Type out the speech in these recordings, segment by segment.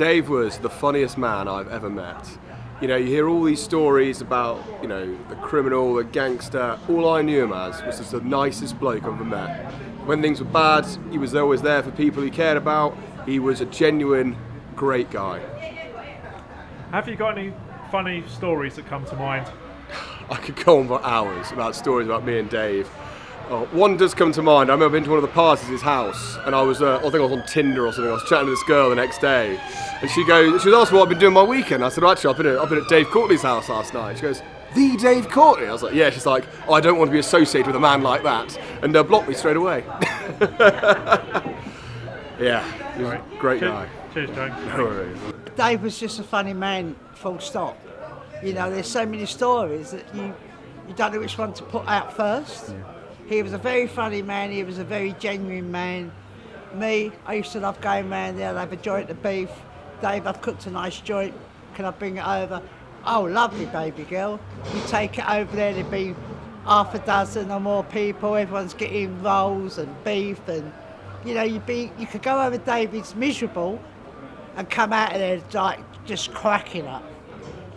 Dave was the funniest man I've ever met. You know, you hear all these stories about, you know, the criminal, the gangster. All I knew him as was just the nicest bloke I've ever met. When things were bad, he was always there for people he cared about. He was a genuine, great guy. Have you got any funny stories that come to mind? I could go on for hours about stories about me and Dave. One does come to mind. I remember being to one of the parties at his house, and I think I was on Tinder or something. I was chatting to this girl the next day, and she was asking what I've been doing my weekend. I said, well, actually, I've been at Dave Courtney's house last night. She goes, the Dave Courtney? I was like, yeah. She's like, oh, I don't want to be associated with a man like that, and blocked me straight away. Yeah, he was a great guy. Cheers, James. No worries. Dave was just a funny man, full stop. You know, there's so many stories that you don't know which one to put out first. Yeah. He was a very funny man, he was a very genuine man. Me, I used to love going round there and have a joint of beef. Dave, I've cooked a nice joint, can I bring it over? Oh, lovely, baby girl. You take it over there, there'd be half a dozen or more people, everyone's getting rolls and beef, and you know, you could go over David's miserable and come out of there like just cracking up.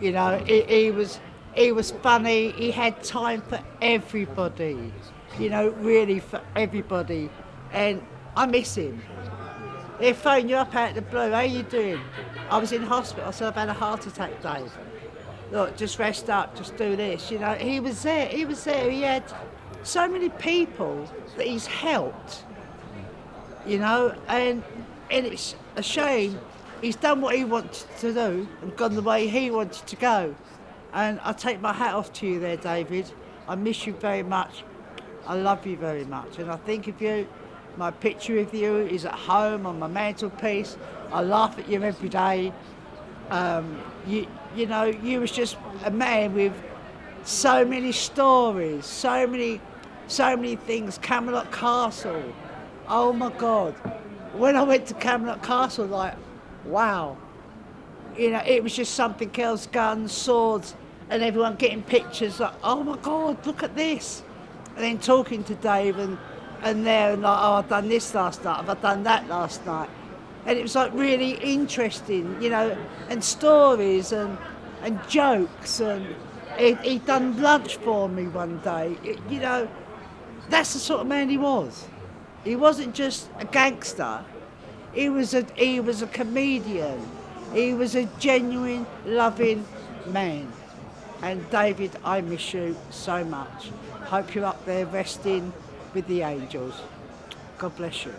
You know, he was funny, he had time for everybody. You know, really for everybody, and I miss him. They phone you up out of the blue, how you doing? I was in hospital, so I've had a heart attack, Dave. Look, just rest up, just do this. You know, he was there, he had so many people that he's helped, you know, and it's a shame he's done what he wanted to do and gone the way he wanted to go. And I take my hat off to you there, David. I miss you very much. I love you very much, and I think of you. My picture of you is at home on my mantelpiece. I laugh at you every day. You know, you was just a man with so many stories, so many things. Camelot Castle. Oh my God! When I went to Camelot Castle, like, wow. You know, it was just something else. Guns, swords, and everyone getting pictures. Like, oh my God, look at this. And then talking to Dave and like, oh, I've done this last night, I've done that last night. And it was like really interesting, you know, and stories and jokes. And he'd done lunch for me one day. You know, that's the sort of man he was. He wasn't just a gangster, he was a comedian. He was a genuine, loving man. And David, I miss you so much. Hope you're up there resting with the angels. God bless you.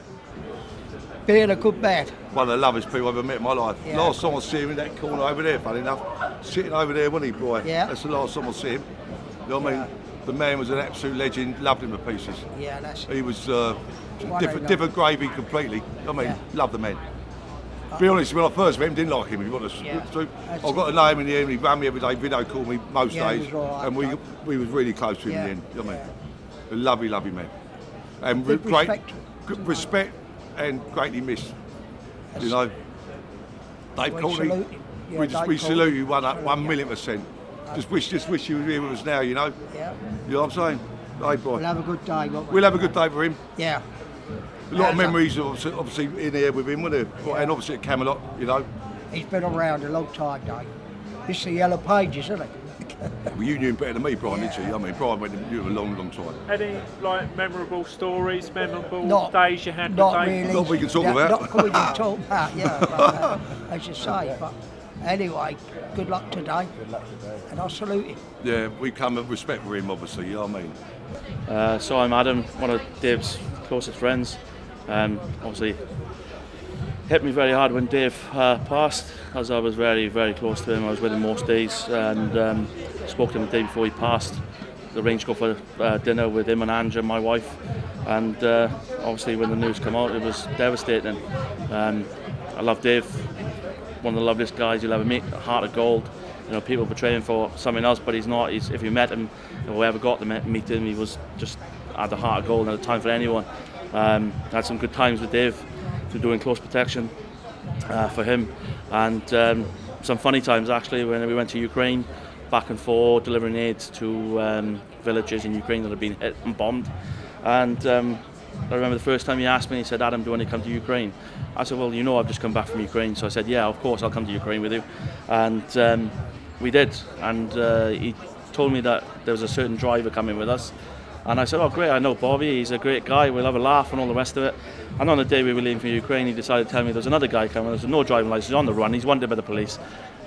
Being a good man. One of the loveliest people I've ever met in my life. Yeah. Last time I see him in that corner over there, funny enough. Sitting over there, wasn't he, boy? Yeah. That's the last time I see him. You know what I mean? The man was an absolute legend, loved him to pieces. Yeah, that's He was different gravy completely. I mean, loved the man. To be honest, when I first met him, didn't like him. If you want to, I got to know him in the end. He ran me every day, video called me most days, and we was really close to him in the end. You know what I mean? A lovely, lovely man, and great respect and greatly missed. You know, Dave Courtney. We salute you 1,000,000%. Just wish you were here with us now. You know. Yeah. You know what I'm saying? Hey, boy. We'll have a good day. We'll have a good day for him. Yeah. A lot of memories, obviously, in here with him, wasn't there? Yeah. And obviously at Camelot, you know. He's been around a long time, Dave. This is the Yellow Pages, isn't it? Well, you knew him better than me, Brian, didn't you? I mean, Brian went with you a long, long time. Any memorable stories, memorable days you had with Not Dave? really. Not we can talk about. Not we can talk about, yeah. But, as you say, but anyway, good luck today. And I salute him. Yeah, we come with respect for him, obviously. You know what I mean? So I'm Adam, one of Dave's closest friends. Obviously hit me very hard when Dave passed, as I was very, very close to him. I was with him most days, and spoke to him the day before he passed. Arranged to go for dinner with him and Andrea, my wife, and obviously when the news came out, it was devastating. I love Dave, one of the loveliest guys you'll ever meet, a heart of gold. You know, people portray him for something else, but he's not. If you met him, or ever got to meet him, he was just had the heart of gold and had time for anyone. Had some good times with Dave, through doing close protection for him, and some funny times actually when we went to Ukraine, back and forth delivering aid to villages in Ukraine that had been hit and bombed, and I remember the first time he asked me, he said, Adam, do you want to come to Ukraine? I said, well, you know, I've just come back from Ukraine. So I said, yeah, of course, I'll come to Ukraine with you. And we did. And he told me that there was a certain driver coming with us. And I said, oh, great, I know Bobby, he's a great guy, we'll have a laugh and all the rest of it. And on the day we were leaving for Ukraine, he decided to tell me there's another guy coming, there's no driving licence, he's on the run, he's wanted by the police.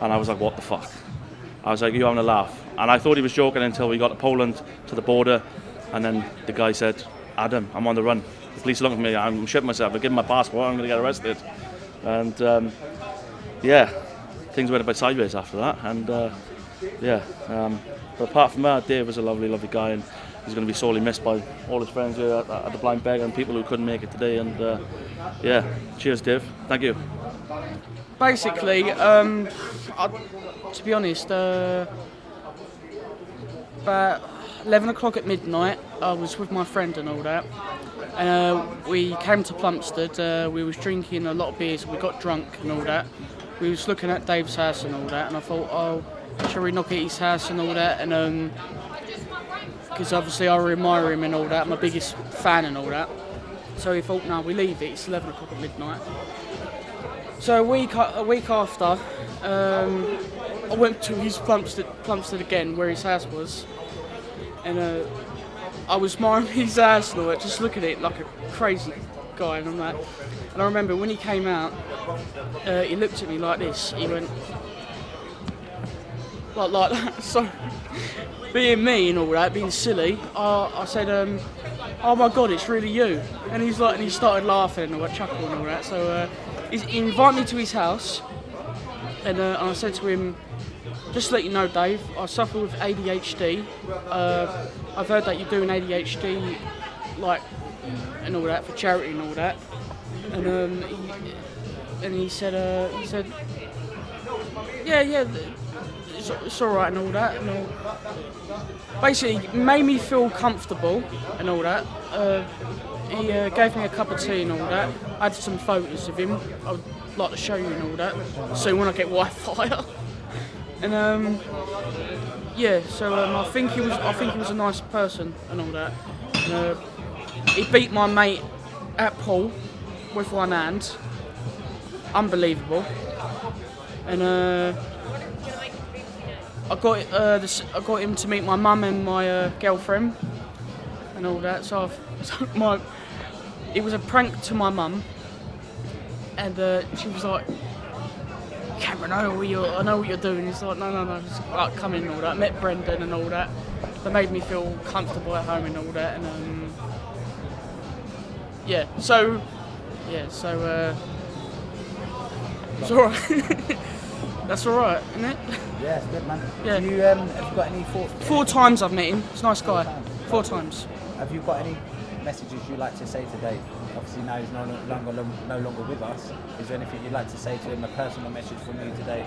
And I was like, what the fuck? I was like, you're having a laugh. And I thought he was joking until we got to Poland, to the border, and then the guy said, Adam, I'm on the run. The police look at me, I'm shitting myself, I give him my passport, I'm going to get arrested. And yeah, things went a bit sideways after that. And but apart from that, Dave was a lovely, lovely guy, and he's going to be sorely missed by all his friends here at the Blind Beggar and people who couldn't make it today. And yeah, cheers, Dave. Thank you. Basically, to be honest, about 11 o'clock at midnight, I was with my friend and all that. And we came to Plumstead. We was drinking a lot of beers. We got drunk and all that. We was looking at Dave's house and all that. And I thought, oh, shall we knock at his house and all that? And because obviously I admire him and all that. I'm a biggest fan and all that. So we thought, no, we leave it. It's 11 o'clock at midnight. So a week after, I went to his Plumstead again, where his house was, and I was admiring his house and all that, just looking at it like a crazy guy and all that. And I remember when he came out, he looked at me like this. He went like that. So being me and all that, being silly, I said, "Oh my God, it's really you!" And he's like, and he started laughing and all that, chuckling and all that. So he invited me to his house, and I said to him, "Just to let you know, Dave, I suffer with ADHD. I've heard that you're doing ADHD, like, and all that for charity and all that." And he said, "Yeah, it's all right and all that." And all. Basically, made me feel comfortable and all that. He gave me a cup of tea and all that. I had some photos of him. I would like to show you and all that. So when I get Wi-Fi. And yeah, so I think he was a nice person and all that. And, he beat my mate at pool with one hand. Unbelievable. And I got him to meet my mum and my girlfriend and all that. So it was a prank to my mum, and she was like, "Cameron, I know what you're doing." He's like, no, just like come in and all that. I met Brendan and all that. They made me feel comfortable at home and all that. And so it's all right. That's all right, isn't it? Yeah, it's good, man. Yeah. Have you got any thoughts? 4 times I've met him. He's a nice guy. 4 times. Have you got any messages you'd like to say to Dave? Obviously now he's no longer with us. Is there anything you'd like to say to him, a personal message from you today?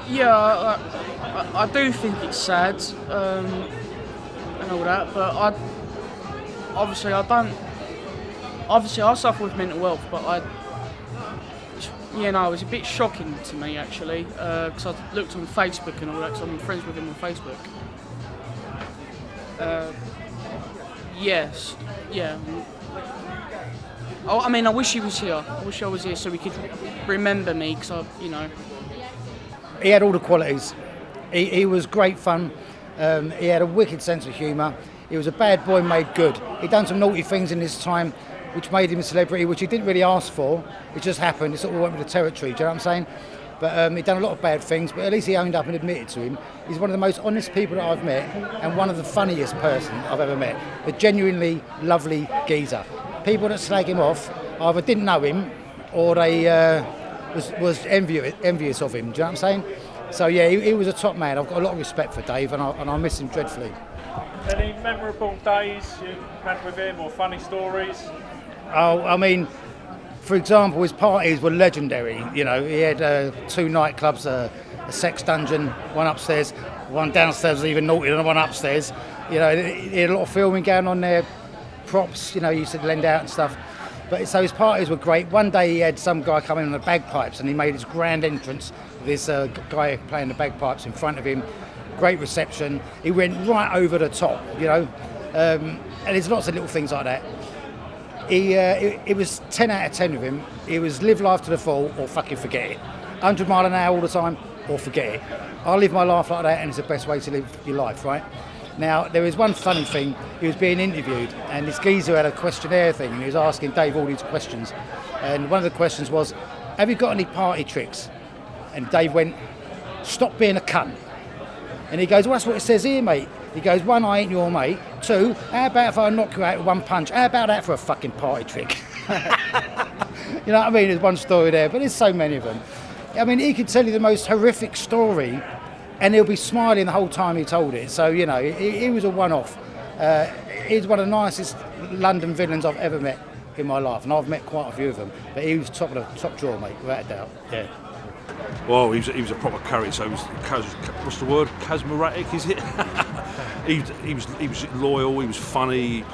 Yeah, I do think it's sad and all that, but I suffer with mental health, but it was a bit shocking to me actually, because I looked on Facebook and all that, because I'm friends with him on Facebook. Yes, yeah. I wish he was here. I wish I was here so he could remember me, because He had all the qualities. He was great fun. He had a wicked sense of humour. He was a bad boy made good. He'd done some naughty things in his time, which made him a celebrity, which he didn't really ask for. It just happened. It sort of went with the territory, do you know what I'm saying? But he'd done a lot of bad things, but at least he owned up and admitted to him. He's one of the most honest people that I've met, and one of the funniest person I've ever met. A genuinely lovely geezer. People that slag him off either didn't know him, or they was envious of him, do you know what I'm saying? So yeah, he was a top man. I've got a lot of respect for Dave, and I miss him dreadfully. Any memorable days you had with him, or funny stories? Oh, I mean, for example, his parties were legendary. You know, he had 2 nightclubs, a sex dungeon, one upstairs, one downstairs was even naughtier than one upstairs. You know, he had a lot of filming going on there, props, he used to lend out and stuff. But so his parties were great. One day he had some guy come in on the bagpipes, and he made his grand entrance with this guy playing the bagpipes in front of him. Great reception. He went right over the top, And there's lots of little things like that. It was 10 out of 10 with him. It was live life to the full or fucking forget it. 100 mile an hour all the time or forget it. I live my life like that, and it's the best way to live your life, right? Now, there was one funny thing. He was being interviewed, and this geezer had a questionnaire thing, and he was asking Dave all these questions. And one of the questions was, have you got any party tricks? And Dave went, stop being a cunt. And he goes, well, that's what it says here, mate. He goes, 1, I ain't your mate. 2, how about if I knock you out with 1 punch? How about that for a fucking party trick? You know what I mean? There's one story there, but there's so many of them. I mean, he could tell you the most horrific story, and he'll be smiling the whole time he told it. So, you know, he was a one-off. He's one of the nicest London villains I've ever met in my life, and I've met quite a few of them. But he was top drawer, mate, without a doubt. Yeah. Well, he was a proper character. So he was, what's the word? Charismatic, is it? he was loyal. He was funny.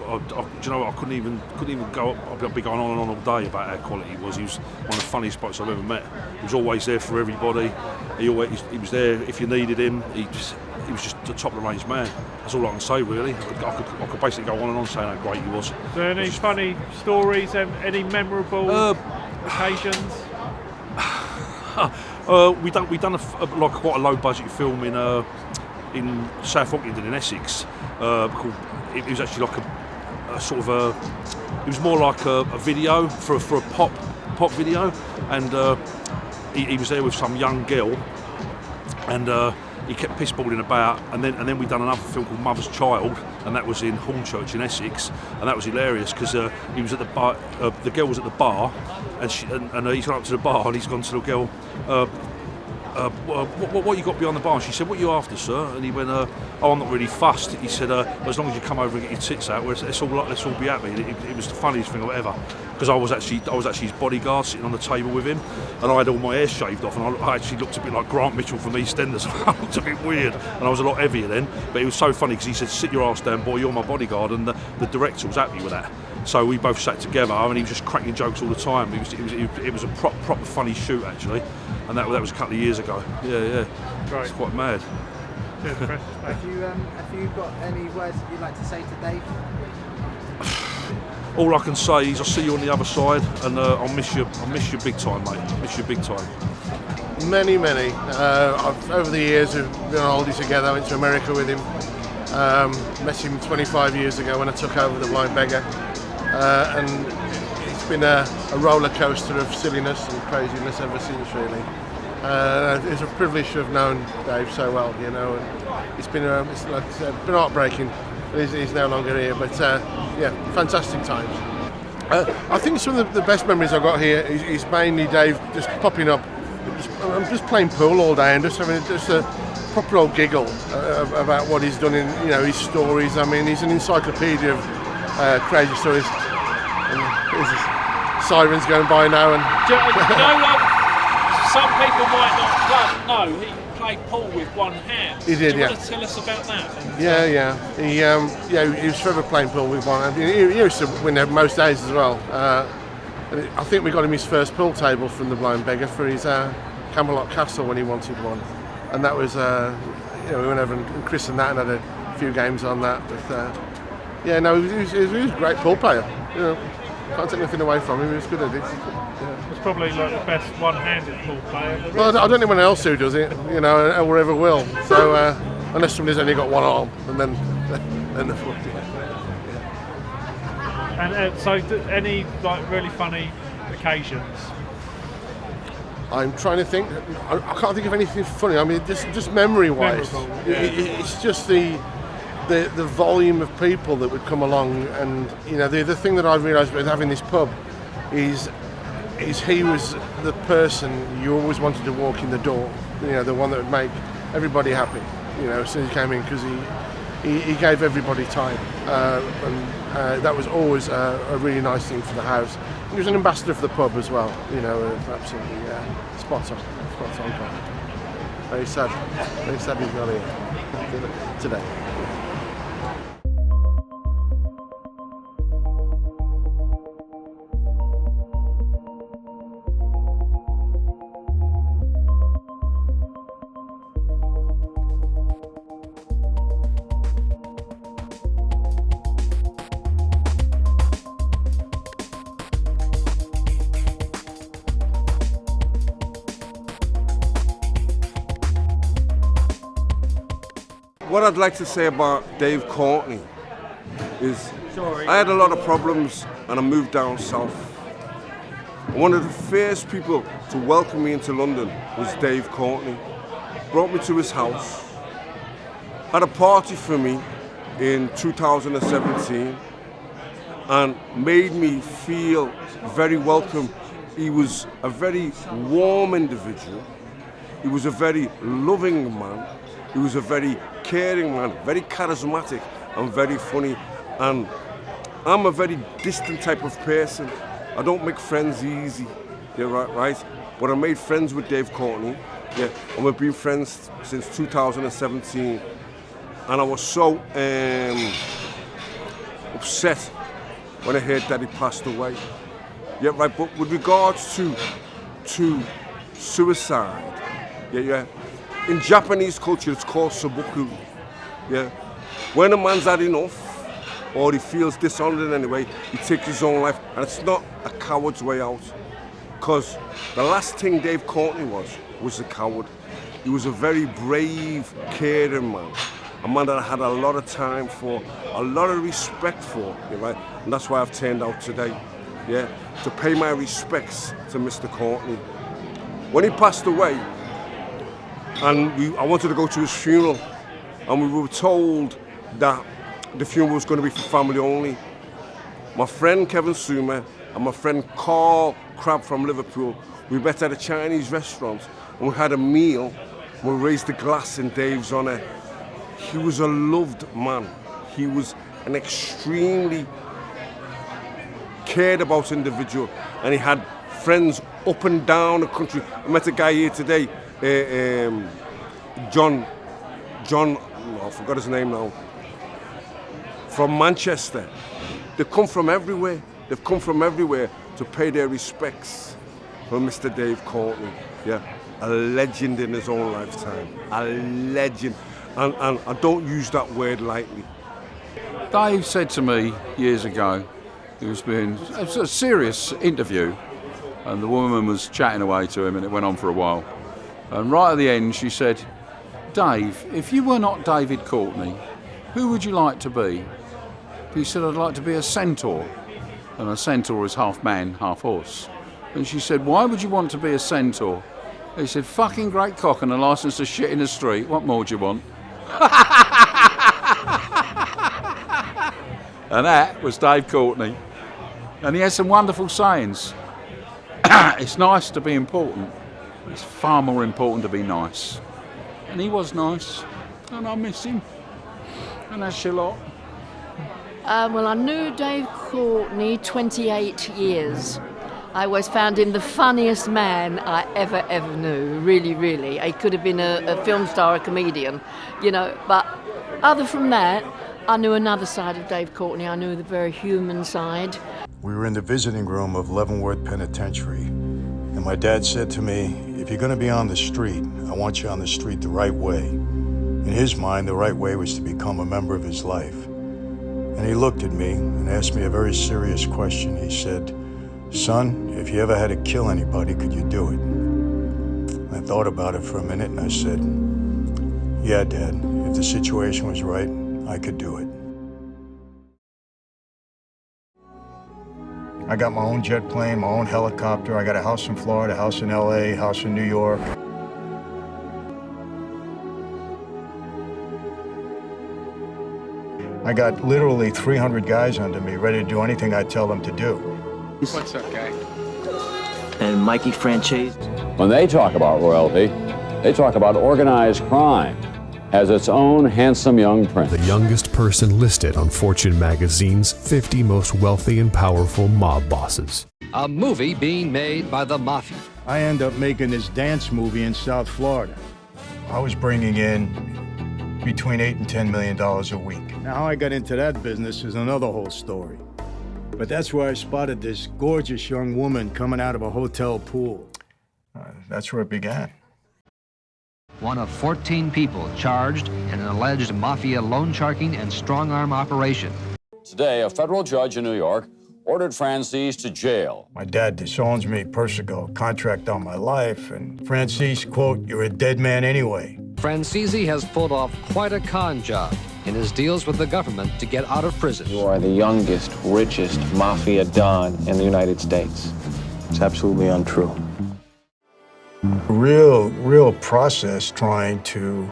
Do you know what? I couldn't even go up. I'd be going on and on all day about how quality he was. He was one of the funniest blokes I've ever met. He was always there for everybody. He was there if you needed him. He was just the top of the range man. That's all I can say, really. I could basically go on and on saying how great he was. Is there any funny stories? Any memorable occasions? We done quite a low budget film in South Ockenden in Essex. Called, it was actually like a sort of it was more like a video for a pop video, and he was there with some young girl, and he kept pissballing about, and then we done another film called Mother's Child, and that was in Hornchurch in Essex, and that was hilarious because he was at the bar, the girl was at the bar, and he's gone up to the bar and he's gone to the girl, what you got behind the bar? And she said, what are you after, sir? And he went, oh, I'm not really fussed. He said, as long as you come over and get your tits out, let's all be happy. It was the funniest thing ever, because I was actually his bodyguard sitting on the table with him, and I had all my hair shaved off, and I actually looked a bit like Grant Mitchell from EastEnders. I looked a bit weird, and I was a lot heavier then, but it was so funny because he said, sit your ass down, boy, you're my bodyguard, and the director was happy with that. So we both sat together, and he was just cracking jokes all the time. It was a proper funny shoot, actually, and that was a couple of years ago. Yeah. Right. It's quite mad. Cheers, Chris. Have you got any words that you'd like to say to Dave? All I can say is I'll see you on the other side, and I'll miss you big time, mate. Miss you big time. Many. Over the years, we've been on holiday together. I went to America with him. Met him 25 years ago when I took over the Blind Beggar. And it's been a roller coaster of silliness and craziness ever since, really. It's a privilege to have known Dave so well, you know. And it's been been heartbreaking. He's no longer here, but fantastic times. I think some of the best memories I've got here is mainly Dave just popping up. I'm just playing pool all day and just having a proper old giggle about what he's done in his stories. I mean, he's an encyclopedia of crazy stories. And there's sirens going by now, and some people might not know he played pool with one hand. He did, Do you want to tell us about that? Yeah. He was forever playing pool with one hand. He used to win most days as well. And I think we got him his first pool table from the Blind Beggar for his Camelot Castle when he wanted one, and that was we went over and christened that and had a few games on that. But he was a great pool player. Can't take anything away from him. He was good at it. He's probably like the best one-handed pool player. Well, I don't know anyone else who does it, or ever will. So unless somebody's only got one arm, and then the foot. And so, any really funny occasions? I'm trying to think. I can't think of anything funny. I mean, just memory-wise, it's just the volume of people that would come along, and the thing that I've realised with having this pub is he was the person you always wanted to walk in the door. The one that would make everybody happy. As soon as he came in, because he gave everybody time, and that was always a really nice thing for the house. He was an ambassador for the pub as well. Absolutely spot on. Very sad he's not here today. what I'd like to say about Dave Courtney is I had a lot of problems and I moved down south. One of the first people to welcome me into London was Dave Courtney. Brought me to his house, had a party for me in 2017 and made me feel very welcome. He was a very warm individual. He was a very loving man. He was a very caring man, very charismatic and very funny. And I'm a very distant type of person. I don't make friends easy, yeah, right? But I made friends with Dave Courtney, yeah, and we've been friends since 2017. And I was so upset when I heard that he passed away. Yeah, right, but with regards to suicide, yeah, in Japanese culture it's called sabuku, yeah. When a man's had enough, or he feels dishonored in any way, he takes his own life, and it's not a coward's way out. Because the last thing Dave Courtney was a coward. He was a very brave, caring man. A man that I had a lot of time for, a lot of respect for, right? And that's why I've turned out today, yeah, to pay my respects to Mr. Courtney. When he passed away, and I wanted to go to his funeral, and we were told that the funeral was going to be for family only. My friend Kevin Sumer and my friend Carl Crabb from Liverpool, we met at a Chinese restaurant and we had a meal. We raised the glass in Dave's honour. He was a loved man. He was an extremely cared about individual, and he had friends up and down the country. I met a guy here today, John, I forgot his name now, from Manchester. They come from everywhere. They've come from everywhere to pay their respects for Mr. Dave Courtney. Yeah, a legend in his own lifetime. A legend. And I don't use that word lightly. Dave said to me years ago, it was a serious interview, and the woman was chatting away to him, and it went on for a while. And right at the end, she said, "Dave, if you were not David Courtney, who would you like to be?" He said, "I'd like to be a centaur." And a centaur is half man, half horse. And she said, "Why would you want to be a centaur?" He said, "Fucking great cock and a licence to shit in the street. What more do you want?" And that was Dave Courtney. And he had some wonderful sayings. It's nice to be important. It's far more important to be nice. And he was nice. And I miss him. And that's a lot. Well, I knew Dave Courtney 28 years. I always found him the funniest man I ever knew, really, really. He could have been a film star, a comedian, you know, but other from that, I knew another side of Dave Courtney. I knew the very human side. We were in the visiting room of Leavenworth Penitentiary, and my dad said to me, "If you're going to be on the street, I want you on the street the right way." In his mind, the right way was to become a member of his life. And he looked at me and asked me a very serious question. He said, "Son, if you ever had to kill anybody, could you do it?" I thought about it for a minute and I said, "Yeah, Dad, if the situation was right, I could do it." I got my own jet plane, my own helicopter. I got a house in Florida, a house in LA, a house in New York. I got literally 300 guys under me, ready to do anything I tell them to do. What's up, guy? And Mikey Franchese. When they talk about royalty, they talk about organized crime as its own handsome young prince. The youngest person listed on Fortune magazine's 50 most wealthy and powerful mob bosses. A movie being made by the mafia. I end up making this dance movie in South Florida. I was bringing in between $8 and $10 million a week. Now, how I got into that business is another whole story. But that's where I spotted this gorgeous young woman coming out of a hotel pool. That's where it began. One of 14 people charged in an alleged mafia loan sharking and strong-arm operation. Today, a federal judge in New York ordered Francis to jail. My dad disowns me, Persico, contract on my life, and Francis, quote, "You're a dead man anyway." Francese has pulled off quite a con job in his deals with the government to get out of prison. You are the youngest, richest mafia don in the United States. It's absolutely untrue. Real process trying to,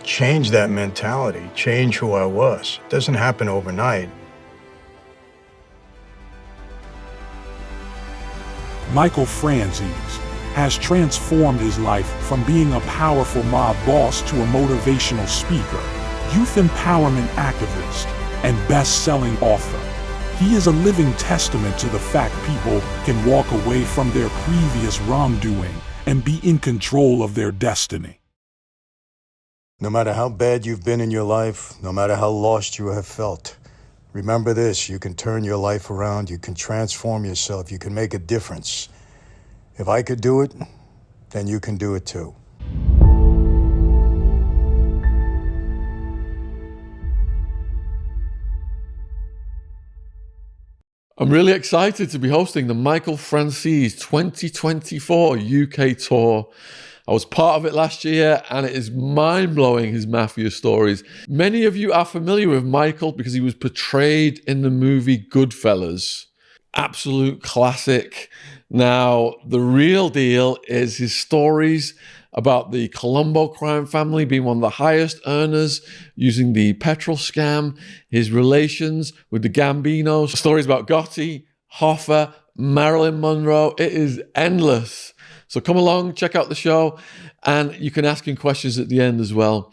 change that mentality, change who I was. It doesn't happen overnight. Michael Franzese has transformed his life from being a powerful mob boss to a motivational speaker, youth empowerment activist, and best-selling author. He is a living testament to the fact people can walk away from their previous wrongdoing and be in control of their destiny. No matter how bad you've been in your life, no matter how lost you have felt, remember this: you can turn your life around, you can transform yourself, you can make a difference. If I could do it, then you can do it too. I'm really excited to be hosting the Michael Franzese 2024 UK tour. I was part of it last year, and it is mind-blowing, his mafia stories. Many of you are familiar with Michael because he was portrayed in the movie Goodfellas. Absolute classic. Now, the real deal is his stories about the Colombo crime family being one of the highest earners using the petrol scam, his relations with the Gambinos, stories about Gotti, Hoffa, Marilyn Monroe. It is endless. So come along, check out the show, and you can ask him questions at the end as well.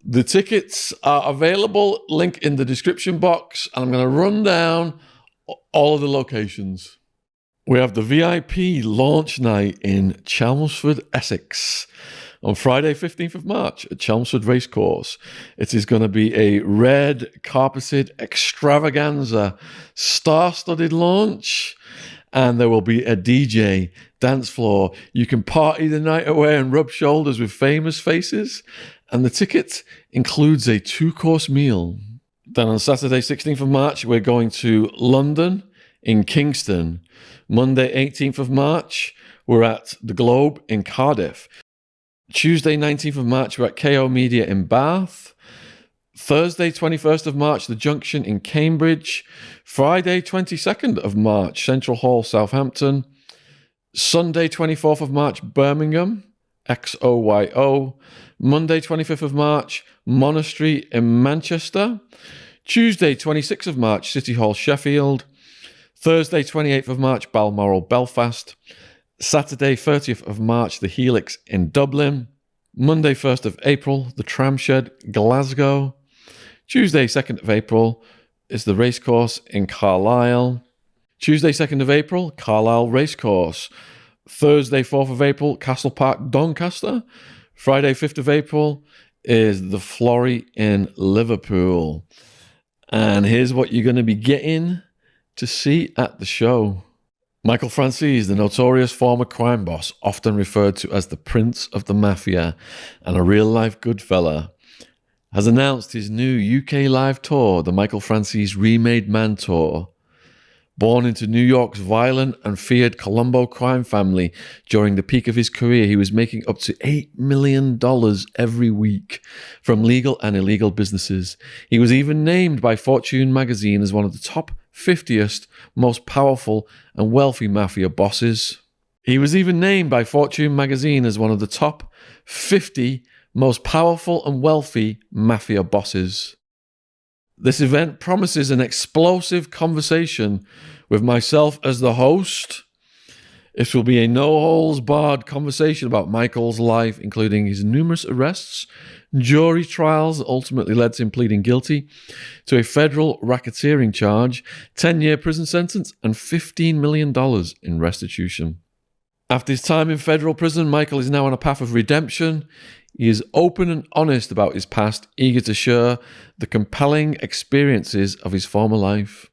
The tickets are available, link in the description box, and I'm going to run down all of the locations. We have the VIP launch night in Chelmsford, Essex, on Friday, 15th of March at Chelmsford Racecourse. It is going to be a red carpeted extravaganza, star-studded launch, and there will be a DJ, dance floor. You can party the night away and rub shoulders with famous faces, and the ticket includes a 2-course meal. Then on Saturday, 16th of March, we're going to London in Kingston. Monday, 18th of March, we're at the Globe in Cardiff. Tuesday, 19th of March, we're at KO Media in Bath. Thursday, 21st of March, The Junction in Cambridge. Friday, 22nd of March, Central Hall, Southampton. Sunday, 24th of March, Birmingham, XOYO. Monday, 25th of March, Monastery in Manchester. Tuesday, 26th of March, City Hall, Sheffield. Thursday, 28th of March, Balmoral, Belfast. Saturday, 30th of March, The Helix in Dublin. Monday, 1st of April, The Tramshed, Glasgow. Tuesday, 2nd of April, is the Racecourse in Carlisle. Tuesday, 2nd of April, Carlisle Racecourse. Thursday, 4th of April, Castle Park, Doncaster. Friday, 5th of April, is the Flory in Liverpool. And here's what you're going to be getting to see at the show. Michael Franzese, the notorious former crime boss, often referred to as the Prince of the Mafia and a real-life good fella, has announced his new UK live tour, the Michael Franzese Remade Man Tour. Born into New York's violent and feared Colombo crime family during the peak of his career, he was making up to $8 million every week from legal and illegal businesses. He was even named by Fortune magazine as one of the top 50th most powerful and wealthy mafia bosses. He was even named by Fortune magazine as one of the top 50 most powerful and wealthy mafia bosses. This event promises an explosive conversation with myself as the host. It will be a no-holds-barred conversation about Michael's life, including his numerous arrests, jury trials that ultimately led to him pleading guilty to a federal racketeering charge, 10-year prison sentence, and $15 million in restitution. After his time in federal prison, Michael is now on a path of redemption. He is open and honest about his past, eager to share the compelling experiences of his former life.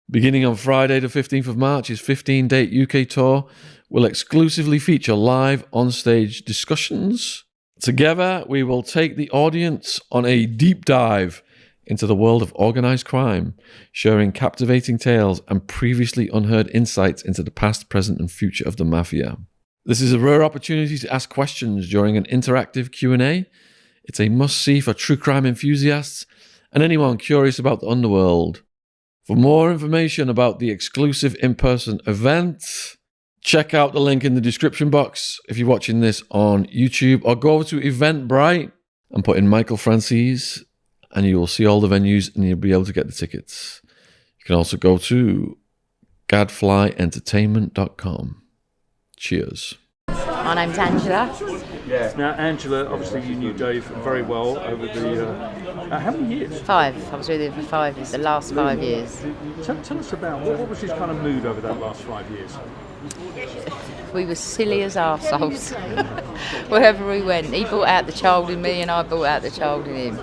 Beginning on Friday the 15th of March, his 15-date UK tour will exclusively feature live on-stage discussions. Together, we will take the audience on a deep dive into the world of organised crime, sharing captivating tales and previously unheard insights into the past, present and future of the mafia. This is a rare opportunity to ask questions during an interactive Q&A. It's a must-see for true crime enthusiasts and anyone curious about the underworld. For more information about the exclusive in-person event, check out the link in the description box if you're watching this on YouTube, or go over to Eventbrite and put in Michael Franzese and you will see all the venues and you'll be able to get the tickets. You can also go to gadflyentertainment.com. Cheers. My name's Angela. Yeah. Now, Angela, obviously you knew Dave very well over the... how many years? 5. I was with him for 5 years, the last 5 years. Tell us about, what was his kind of mood over that last 5 years? We were silly as arseholes. Wherever we went. He brought out the child in me and I brought out the child in him.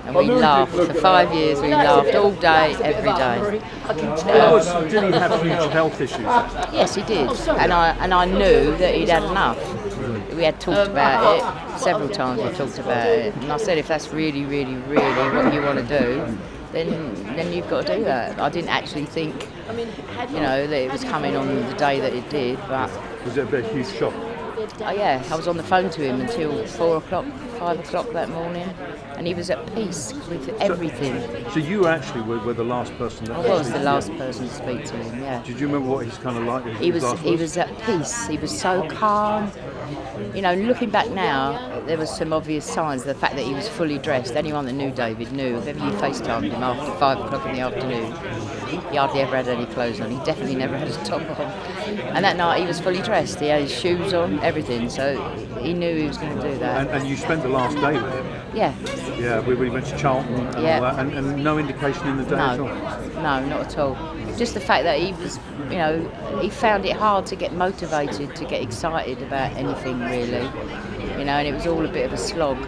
And we laughed. For 5 years we laughed all day, every day. Did he have mental health issues? Yes, he did. And I knew that he'd had enough. We had talked about it. Several times we talked about it. And I said, if that's really, really, really what you want to do, then you've got to do that. I didn't actually think, that it was coming on the day that it did, but... Was it a big, huge shock? Oh yeah, I was on the phone to him until 4 o'clock, 5 o'clock that morning, and he was at peace with everything. So you actually were the last person that... I was the last person to speak to him, yeah. Did you remember what he's kind of like? He was at peace, he was so calm. Looking back now, there was some obvious signs of the fact that he was fully dressed. Anyone that knew David knew, if ever you FaceTimed him after 5 o'clock in the afternoon, he hardly ever had any clothes on. He definitely never had his top on. And that night he was fully dressed. He had his shoes on, everything. So he knew he was going to do that. And you spent the last day with him? Yeah. Yeah, we went to Charlton and all that. And no indication in the day at all? No, not at all. Just the fact that he was, he found it hard to get motivated, to get excited about anything really. And it was all a bit of a slog.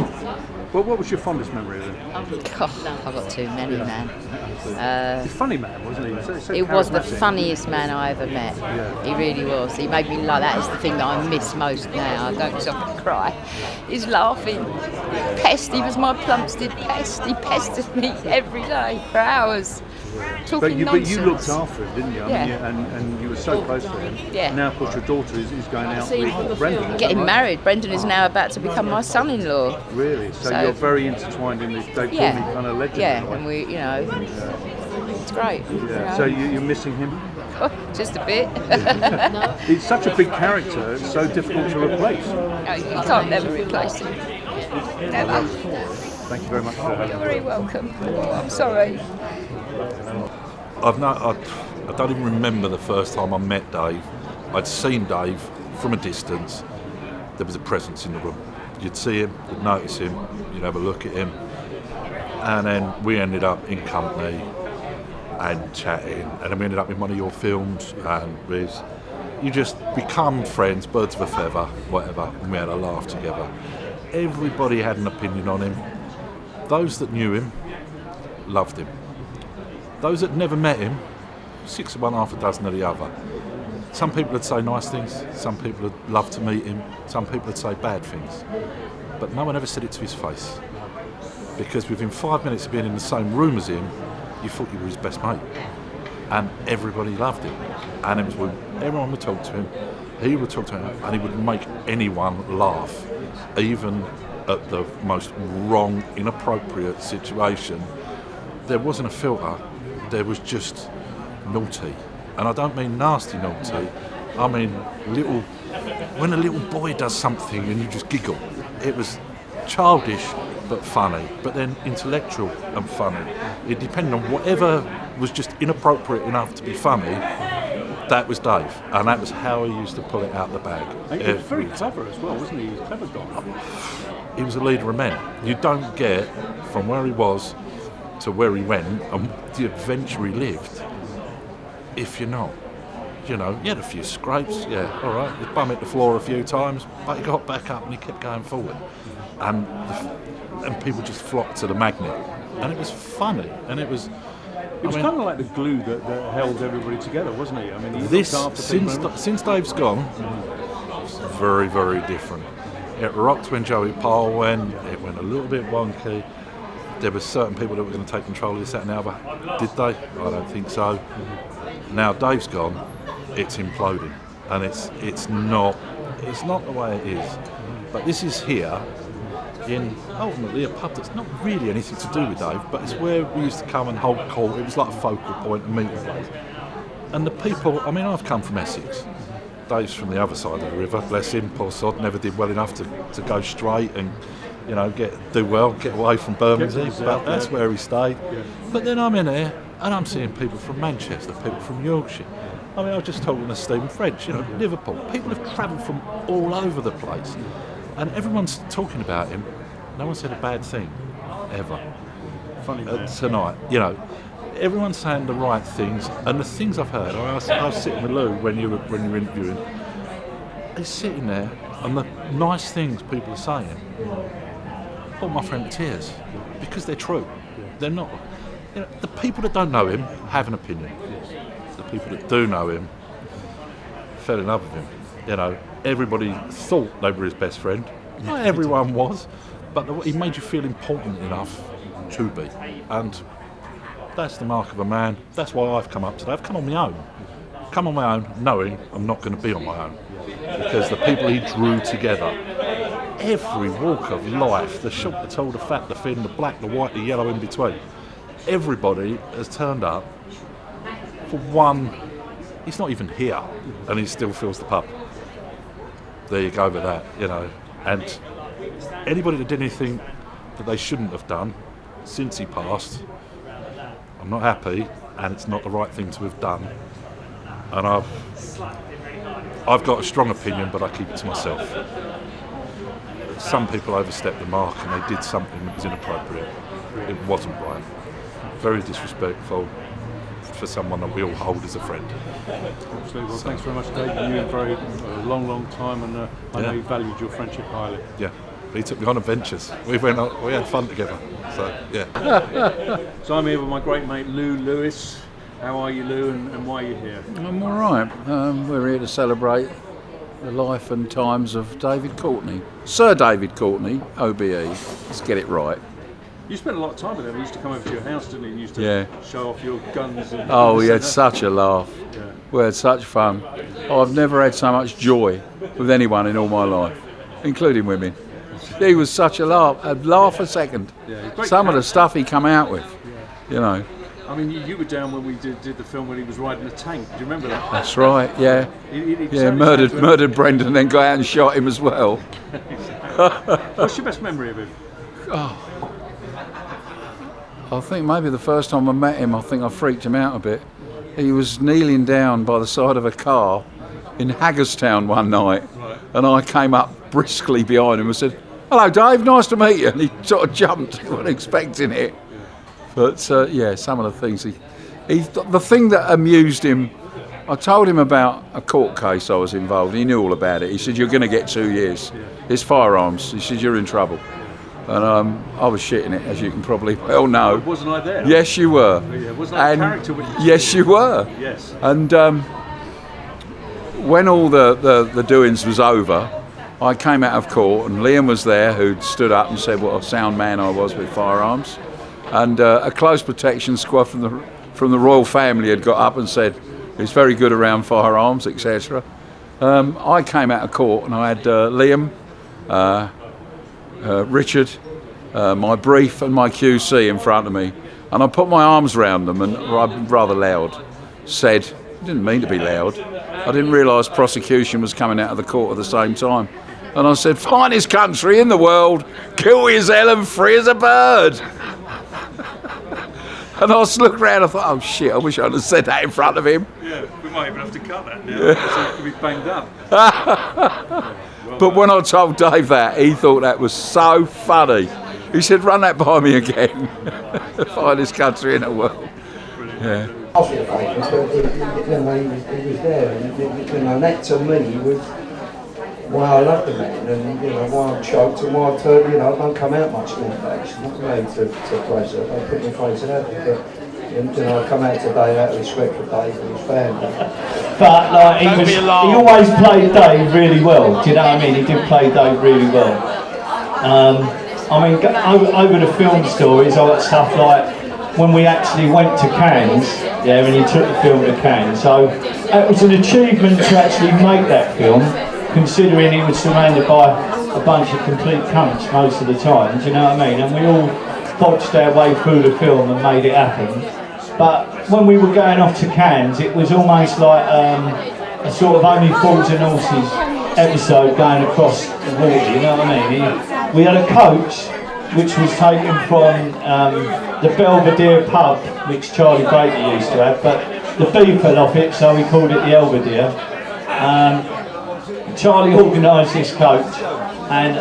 Well, what was your fondest memory of him? God, I've got too many, man. He's a funny man, wasn't he? He was the funniest man I ever met. Yeah. He really was. He made me laugh. That is the thing that I miss most now. I don't stop to cry. He's laughing. Pest. He was my Plumstead pest. He pestered me every day for hours. Talking nonsense. But you looked after him, didn't you? I mean, and you were so close to him. Yeah. Now, of course, your daughter is going out with Brendan. Getting married. Brendan is now about to become my son-in-law. Really? So you're very intertwined in this Dave Courtney kind of legend. Yeah, and we, it's great. Yeah. So you're missing him? Oh, just a bit. He's such a big character, it's so difficult to replace. No, you can't never replace him. Never. Thank you very much for that. You're very welcome. Oh, I'm sorry. I don't even remember the first time I met Dave. I'd seen Dave from a distance. There was a presence in the room. You'd see him, you'd notice him, you'd have a look at him. And then we ended up in company and chatting. And then we ended up in one of your films. And you just become friends, birds of a feather, whatever. And we had a laugh together. Everybody had an opinion on him. Those that knew him loved him. Those that never met him, 6 of one, half a dozen of the other. Some people would say nice things, some people would love to meet him, some people would say bad things. But no one ever said it to his face. Because within 5 minutes of being in the same room as him, you thought you were his best mate. And everybody loved him. And everyone would talk to him, he would talk to him, and he would make anyone laugh, even at the most wrong, inappropriate situation. There wasn't a filter. There was just naughty. And I don't mean nasty naughty, I mean when a little boy does something and you just giggle. It was childish but funny, but then intellectual and funny. It depended on whatever was just inappropriate enough to be funny, that was Dave. And that was how he used to pull it out the bag. And he was very clever as well, wasn't he? He was a clever guy. He was a leader of men. You don't get from where he was to where he went and the adventure he lived if you're not. He had a few scrapes, all right, he bum hit the floor a few times, but he got back up and he kept going forward. And people just flocked to the magnet. And it was funny, and it was... It was kind of like the glue that held everybody together, wasn't he? I mean, he looked after since Dave's gone, it's very, very different. It rocked when Joey Pyle went, it went a little bit wonky. There were certain people that were going to take control of this, that and the other. Did they? I don't think so. Now Dave's gone, it's imploding. And it's not It's not the way it is. But this is here in ultimately a pub that's not really anything to do with Dave, but it's where we used to come and hold court. It was like a focal point and meeting place. And the people, I mean, I've come from Essex. Dave's from the other side of the river, bless him, poor sod, never did well enough to go straight and, you know, get away from Bermondsey, but that's where he stayed. Yeah. But then I'm in there and I'm seeing people from Manchester, people from Yorkshire. I mean, I was just talking to Stephen French, you know, Liverpool. People have travelled from all over the place. And everyone's talking about him. No one said a bad thing, ever. Funny tonight, you know. Everyone's saying the right things, and the things I've heard. I was sitting with Lou when you were interviewing. He's sitting there, and the nice things people are saying brought my friend to tears because they're true. They're not. You know, the people that don't know him have an opinion. The people that do know him fell in love with him. You know, everybody thought they were his best friend. Not everyone was, but he made you feel important enough to be, and that's the mark of a man. That's why I've come up today. I've come on my own. Come on my own, knowing I'm not going to be on my own. Because the people he drew together, every walk of life, the short, the tall, the fat, the thin, the black, the white, the yellow in between, everybody has turned up for one. He's not even here, and he still fills the pub. There you go with that, you know. And anybody that did anything that they shouldn't have done since he passed, I'm not happy, and it's not the right thing to have done. And I've got a strong opinion, but I keep it to myself. Some people overstepped the mark and they did something that was inappropriate. It wasn't right. Very disrespectful for someone that we all hold as a friend. Absolutely. Well, thanks very much, Dave. You knew him for a long time, and I know he valued your friendship highly. Yeah. He took me on adventures. We had fun together. So, yeah. So I'm here with my great mate Lou Lewis. How are you, Lou, and why are you here? I'm all right. We're here to celebrate the life and times of David Courtney. Sir David Courtney, OBE. Let's get it right. You spent a lot of time with him. He used to come over to your house, didn't he? And used to show off your guns. And we had such a laugh. Yeah. We had such fun. I've never had so much joy with anyone in all my life, including women. He was such a laugh a second. Yeah, some of the stuff he come out with, you know. I mean, you were down when we did the film when he was riding a tank. Do you remember that? That's right. Yeah. He murdered Brendan, and then got out and shot him as well. What's your best memory of him? Oh, I think maybe the first time I met him, I think I freaked him out a bit. He was kneeling down by the side of a car in Hagerstown one night, and I came up briskly behind him and said, "Hello, Dave, nice to meet you." And he sort of jumped, wasn't expecting it. But some of the things the thing that amused him, I told him about a court case I was involved in. He knew all about it. He said, "You're going to get 2 years. It's firearms." He said, "You're in trouble." And I was shitting it, as you can probably well know. Wasn't I there? Yes, you were. Yeah, wasn't I a character witness? Yes, you were. Yes. And when all the doings was over, I came out of court, and Liam was there, who'd stood up and said what a sound man I was with firearms. And a close protection squad from the royal family had got up and said he's very good around firearms, etc. I came out of court and I had Liam, Richard, my brief and my QC in front of me, and I put my arms round them and rather loud said, didn't mean to be loud, I didn't realise prosecution was coming out of the court at the same time, and I said, "Finest country in the world, kill his hell and free as a bird." And I just looked around and thought, oh shit, I wish I'd have said that in front of him. Yeah, we might even have to cut that now, so it could be banged up. But when I told Dave that, he thought that was so funny. He said, "Run that by me again." The finest country in the world. Yeah. He was there, and that to me was why I love the man, and why I'm choked, and why I don't come out much more days. Not really to place it. I put my face out there, but I come out today out of respect for Dave and his family. But like he always played Dave really well. Do you know what I mean? He did play Dave really well. I mean, over the film stories, I got stuff like when we actually went to Cannes, and he took the film to Cannes. So it was an achievement to actually make that film. considering he was surrounded by a bunch of complete cunts most of the time, do you know what I mean? And we all bodged our way through the film and made it happen. But when we were going off to Cannes, it was almost like a sort of Only Fools and Horses episode going across the water, you know what I mean? We had a coach which was taken from the Belvedere pub, which Charlie Brady used to have, but the B fell off it, so we called it the Belvedere. Charlie organised this coach, and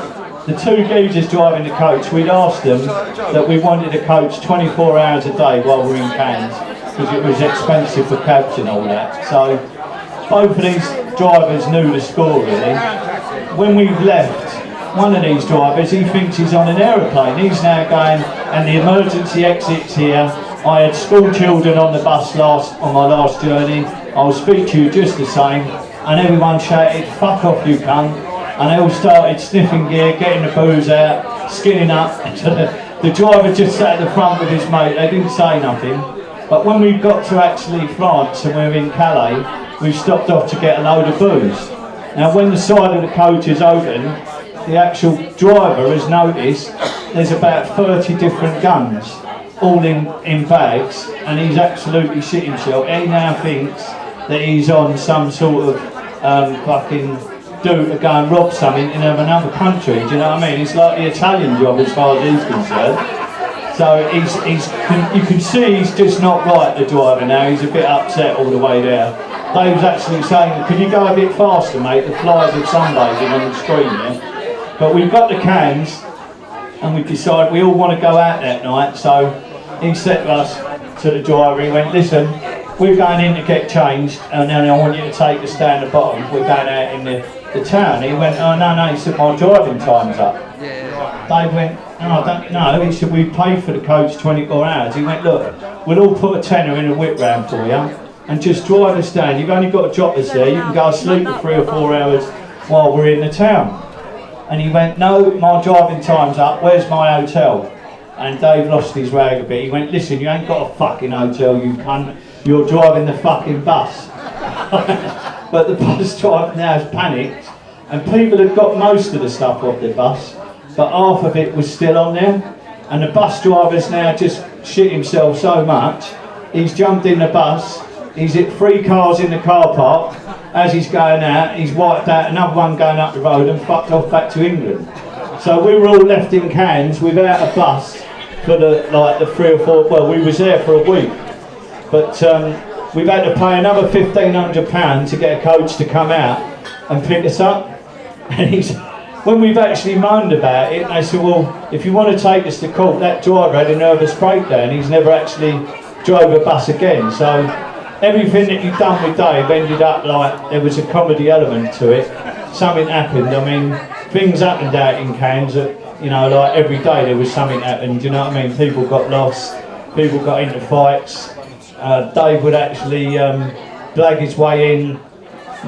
the two geezers driving the coach, we'd asked them that we wanted a coach 24 hours a day while we were in Cannes, because it was expensive for cabs and all that. So both of these drivers knew the score really. When we left, one of these drivers, he thinks he's on an aeroplane. He's now going, and the emergency exit's here. I had school children on the bus on my last journey. I'll speak to you just the same. And everyone shouted, "Fuck off, you cunt." And they all started sniffing gear, getting the booze out, skinning up. The driver just sat at the front with his mate. They didn't say nothing. But when we got to actually France and we were in Calais, we stopped off to get a load of booze. Now when the side of the coach is open, the actual driver has noticed there's about 30 different guns, all in bags, and he's absolutely shit himself. He now thinks that he's on some sort of fucking do to go and rob something in another country, do you know what I mean? It's like the Italian job as far as he's concerned. So you can see he's just not right, the driver now. He's a bit upset all the way there. Dave's actually saying, "Can you go a bit faster, mate? The flies are sunbathing on the screen here." But we've got the cans, and we decided we all want to go out that night. So he said to us, to the driver, he went, "Listen, we're going in to get changed, and then I want you to take us down the bottom. We're going out in the town." He went, "Oh no," he said, "my driving time's up." Dave went, "No, I don't know." He said, "We paid for the coach 24 hours. He went, "Look, we'll all put a tenner in a whip round for you, and just drive us down. You've only got to drop us there. You can go sleep for 3 or 4 hours while we're in the town." And he went, "No, my driving time's up. Where's my hotel?" And Dave lost his rag a bit. He went, "Listen, you ain't got a fucking hotel, you cunt. You're driving the fucking bus." But the bus driver now has panicked, and people had got most of the stuff off the bus, but half of it was still on there. And the bus driver's now just shit himself so much, he's jumped in the bus, he's hit 3 cars in the car park. As he's going out, he's wiped out another one going up the road and fucked off back to England. So we were all left in Cannes without a bus for the 3 or 4, well, we was there for a week. But we've had to pay another £1,500 to get a coach to come out and pick us up. And when we've actually moaned about it, they said, "Well, if you want to take us to court," that driver had a nervous breakdown. He's never actually drove a bus again. So everything that you've done with Dave ended up like there was a comedy element to it. Something happened. I mean, things happened out in Cannes that, you know, like every day there was something happened, you know what I mean? People got lost, people got into fights. Dave would actually blag his way in.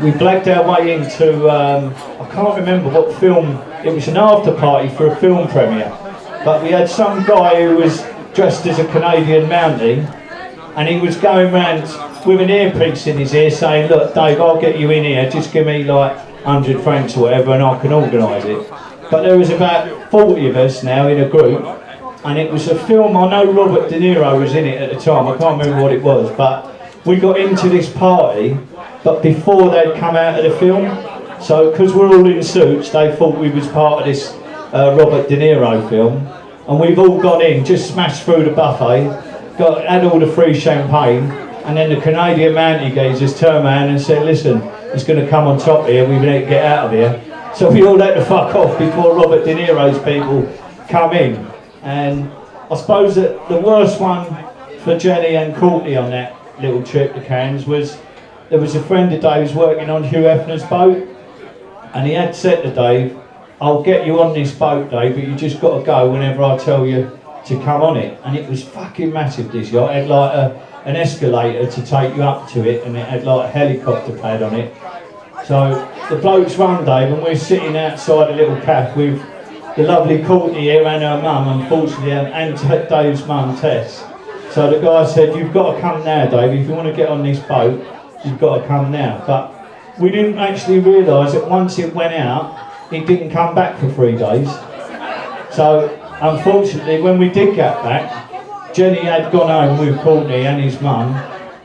We blagged our way into, I can't remember what film, it was an after party for a film premiere. But we had some guy who was dressed as a Canadian Mountie, and he was going round with an earpiece in his ear saying, "Look, Dave, I'll get you in here, just give me like 100 francs or whatever and I can organise it." But there was about 40 of us now in a group, and it was a film, I know Robert De Niro was in it at the time, I can't remember what it was, but we got into this party, but before they'd come out of the film, so because we're all in suits, they thought we was part of this Robert De Niro film, and we've all gone in, just smashed through the buffet, had all the free champagne, and then the Canadian Mountie geezers turned around and said, "Listen, it's going to come on top here, we need to get out of here." So we all had to fuck off before Robert De Niro's people come in. And I suppose that the worst one for Jenny and Courtney on that little trip to Cannes was, there was a friend of Dave's working on Hugh Hefner's boat, and he had said to Dave, "I'll get you on this boat, Dave, but you just got to go whenever I tell you to come on it." And it was fucking massive, this yacht. It had like an escalator to take you up to it, and it had like a helicopter pad on it. So the bloke's run, Dave, and we're sitting outside a little cafe with the lovely Courtney here and her mum, unfortunately, and Dave's mum, Tess. So the guy said, "You've got to come now, Dave. If you want to get on this boat, you've got to come now." But we didn't actually realise that once it went out, it didn't come back for 3 days. So unfortunately, when we did get back, Jenny had gone home with Courtney and his mum,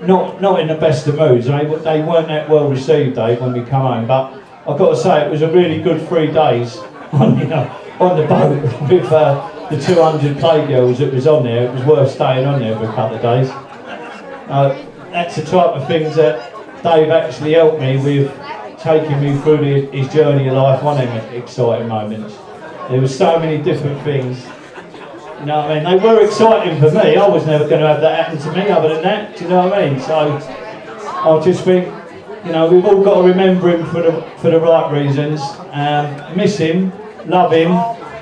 not in the best of moods. They weren't that well received, Dave, when we come home. But I've got to say, it was a really good 3 days on the boat with the 200 playgirls that was on there. It was worth staying on there for a couple of days. That's the type of things that Dave actually helped me with, taking me through his journey of life on them exciting moments. There were so many different things. You know what I mean? They were exciting for me. I was never going to have that happen to me other than that. Do you know what I mean? So I just think, you know, we've all got to remember him for the right reasons. Miss him, love him,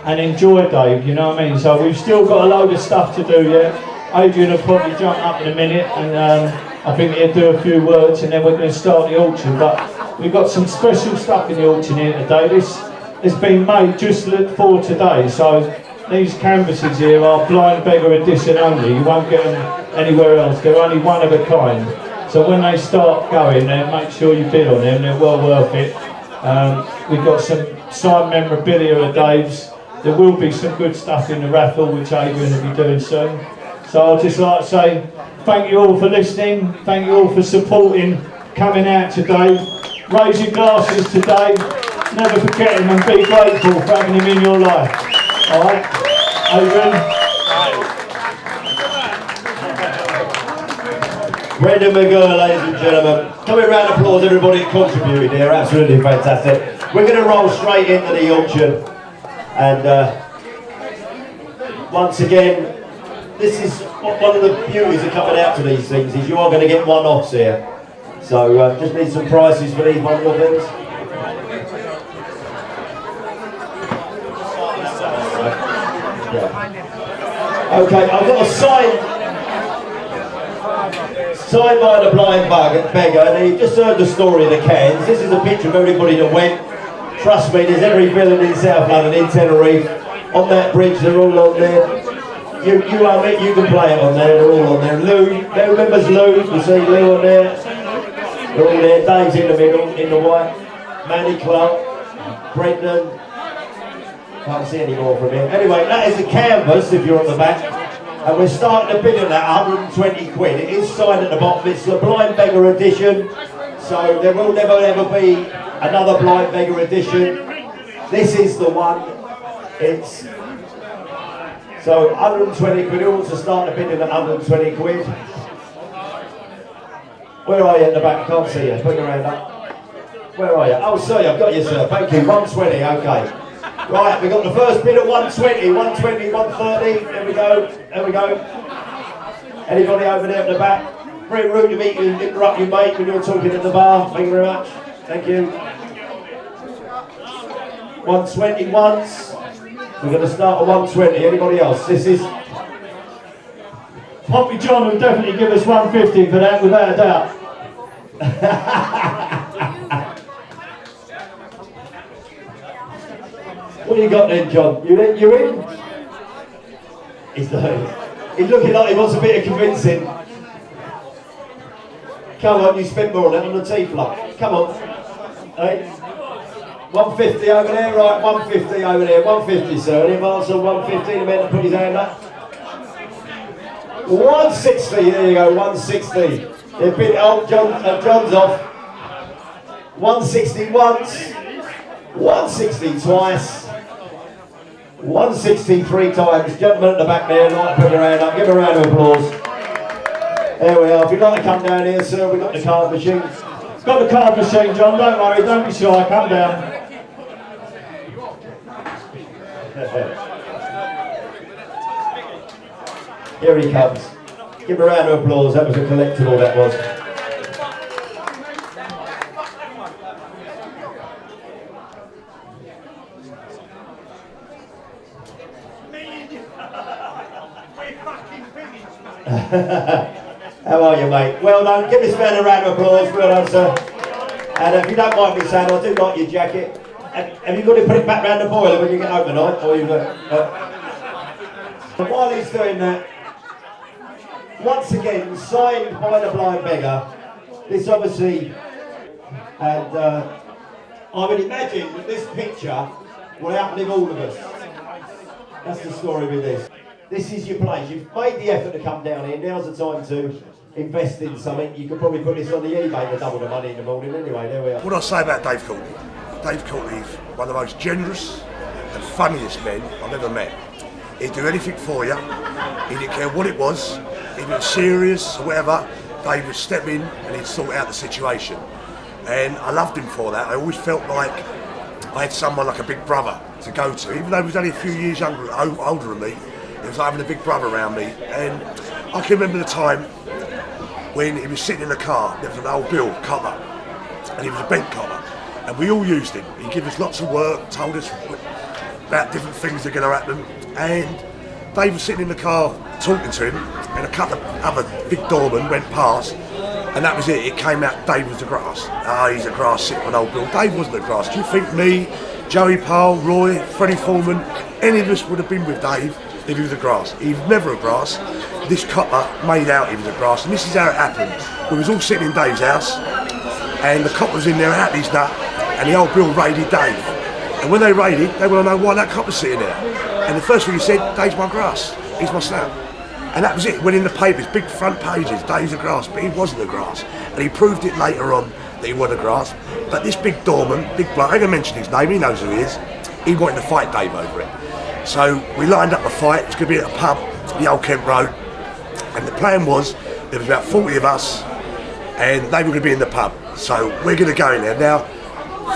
and enjoy Dave. You know what I mean? So we've still got a load of stuff to do yet. Adrian will probably jump up in a minute, and I think he'll do a few words, and then we're going to start the auction. But we've got some special stuff in the auction here today. This has been made just for today. So these canvases here are Blind Beggar edition only. You won't get them anywhere else. They're only one of a kind. So when they start going, then make sure you bid on them. They're well worth it. We've got some signed memorabilia of Dave's. There will be some good stuff in the raffle, which Adrian will be doing soon. So I'd just like to say thank you all for listening. Thank you all for supporting, coming out today. Raise your glasses to Dave. Never forget him and be grateful for having him in your life. All right, Adrian. Brendan McGurr, ladies and gentlemen. Coming round of applause, everybody that contributed here. Absolutely fantastic. We're going to roll straight into the auction. And once again, this is one of the beauties of coming out to these things, is you are going to get one-offs here. So just need some prices for these wonderful things. Yeah. Okay, I've got a signed by the Blind Beggar, and he just heard the story of the cans. This is a picture of everybody that went. Trust me, there's every villain in South London, in Tenerife, on that bridge, they're all on there. You can play it on there, they're all on there. Lou, who remembers Lou? You see Lou on there? They're all there. Dave's in the middle, in the white. Manny Clark, Brendan. Can't see any more from him. Anyway, that is the canvas, if you're on the back. And we're starting to bid on that, 120 quid. It is signed at the bottom, it's the Blind Beggar edition. So there will never ever be another Blind Beggar edition. This is the one. It's so 120 quid. Who wants to start the bidding at 120 quid? Where are you at the back? I can't see you. Put your hand up. Where are you? Oh, sorry, I've got you, sir. Thank you. 120. Okay. Right, we got the first bid at 120. 120, 130. There we go. There we go. Anybody over there at the back? Very rude of me to interrupt you, mate, when you're talking at the bar. Thank you very much. Thank you. 120 once. We're going to start at 120. Anybody else? This is... Poppy John will definitely give us 150 for that, without a doubt. What you got then, John? You in? He's looking like he wants a bit of convincing. Come on, you spent more on that on the T-flop. Come on. Hey. 150 over there, right, 150 over there, 150, sir. Any answer 150, the man to put his hand up. 160, there you go, 160. They've been, John's off. 160 once, 160 twice, 160 3 times. Gentlemen at the back there, like to put your hand up, give a round of applause. There we are. If you'd like to come down here, sir, we've got the card machine. Got the card machine, John, don't worry, don't be shy, come down. Here he comes. Give him a round of applause. That was a collectible, that was. How are you, mate? Well done. Give this man a round of applause. Well done, sir. And if you don't mind me saying, I do like your jacket. Have you got to put it back round the boiler when you get home tonight? Or while he's doing that, once again, signed by the Blind Beggar. This obviously And I would imagine that this picture will outlive all of us. That's the story with this. This is your place. You've made the effort to come down here. Now's the time to invest in something. You could probably put this on the eBay for double the money in the morning. Anyway, there we are. What I say about Dave Courtney? Dave Courtney is one of the most generous and funniest men I've ever met. He'd do anything for you. He didn't care what it was. If it was serious or whatever, Dave would step in and he'd sort out the situation. And I loved him for that. I always felt like I had someone like a big brother to go to. Even though he was only a few years older than me, it was like having a big brother around me. And I can remember the time when he was sitting in the car. There was an old Bill copper, and he was a bent copper. And we all used him. He gave us lots of work, told us about different things that are going to happen. And Dave was sitting in the car talking to him, and a couple of other big doormen went past, and that was it. It came out Dave was the grass. He's a grass sitting on old Bill. Dave wasn't the grass. Do you think me, Joey Powell, Roy, Freddie Foreman, any of us would have been with Dave if he was a grass? He was never a grass. This copper made out he was a grass, and this is how it happened. We was all sitting in Dave's house, and the copper was in there happy as nut, and the old Bill raided Dave. And when they raided, they want to know why that copper's sitting there. And the first thing he said, Dave's my grass, he's my snout. And that was it. Went in the papers, big front pages, Dave's a grass, but he wasn't a grass. And he proved it later on that he was a grass. But this big doorman, big bloke, I'm going to mention his name, he knows who he is, he wanted to fight Dave over it. So we lined up a fight. It was going to be at a pub, the Old Kent Road. And the plan was, there was about 40 of us, and they were going to be in the pub. So we're going to go in there. Now,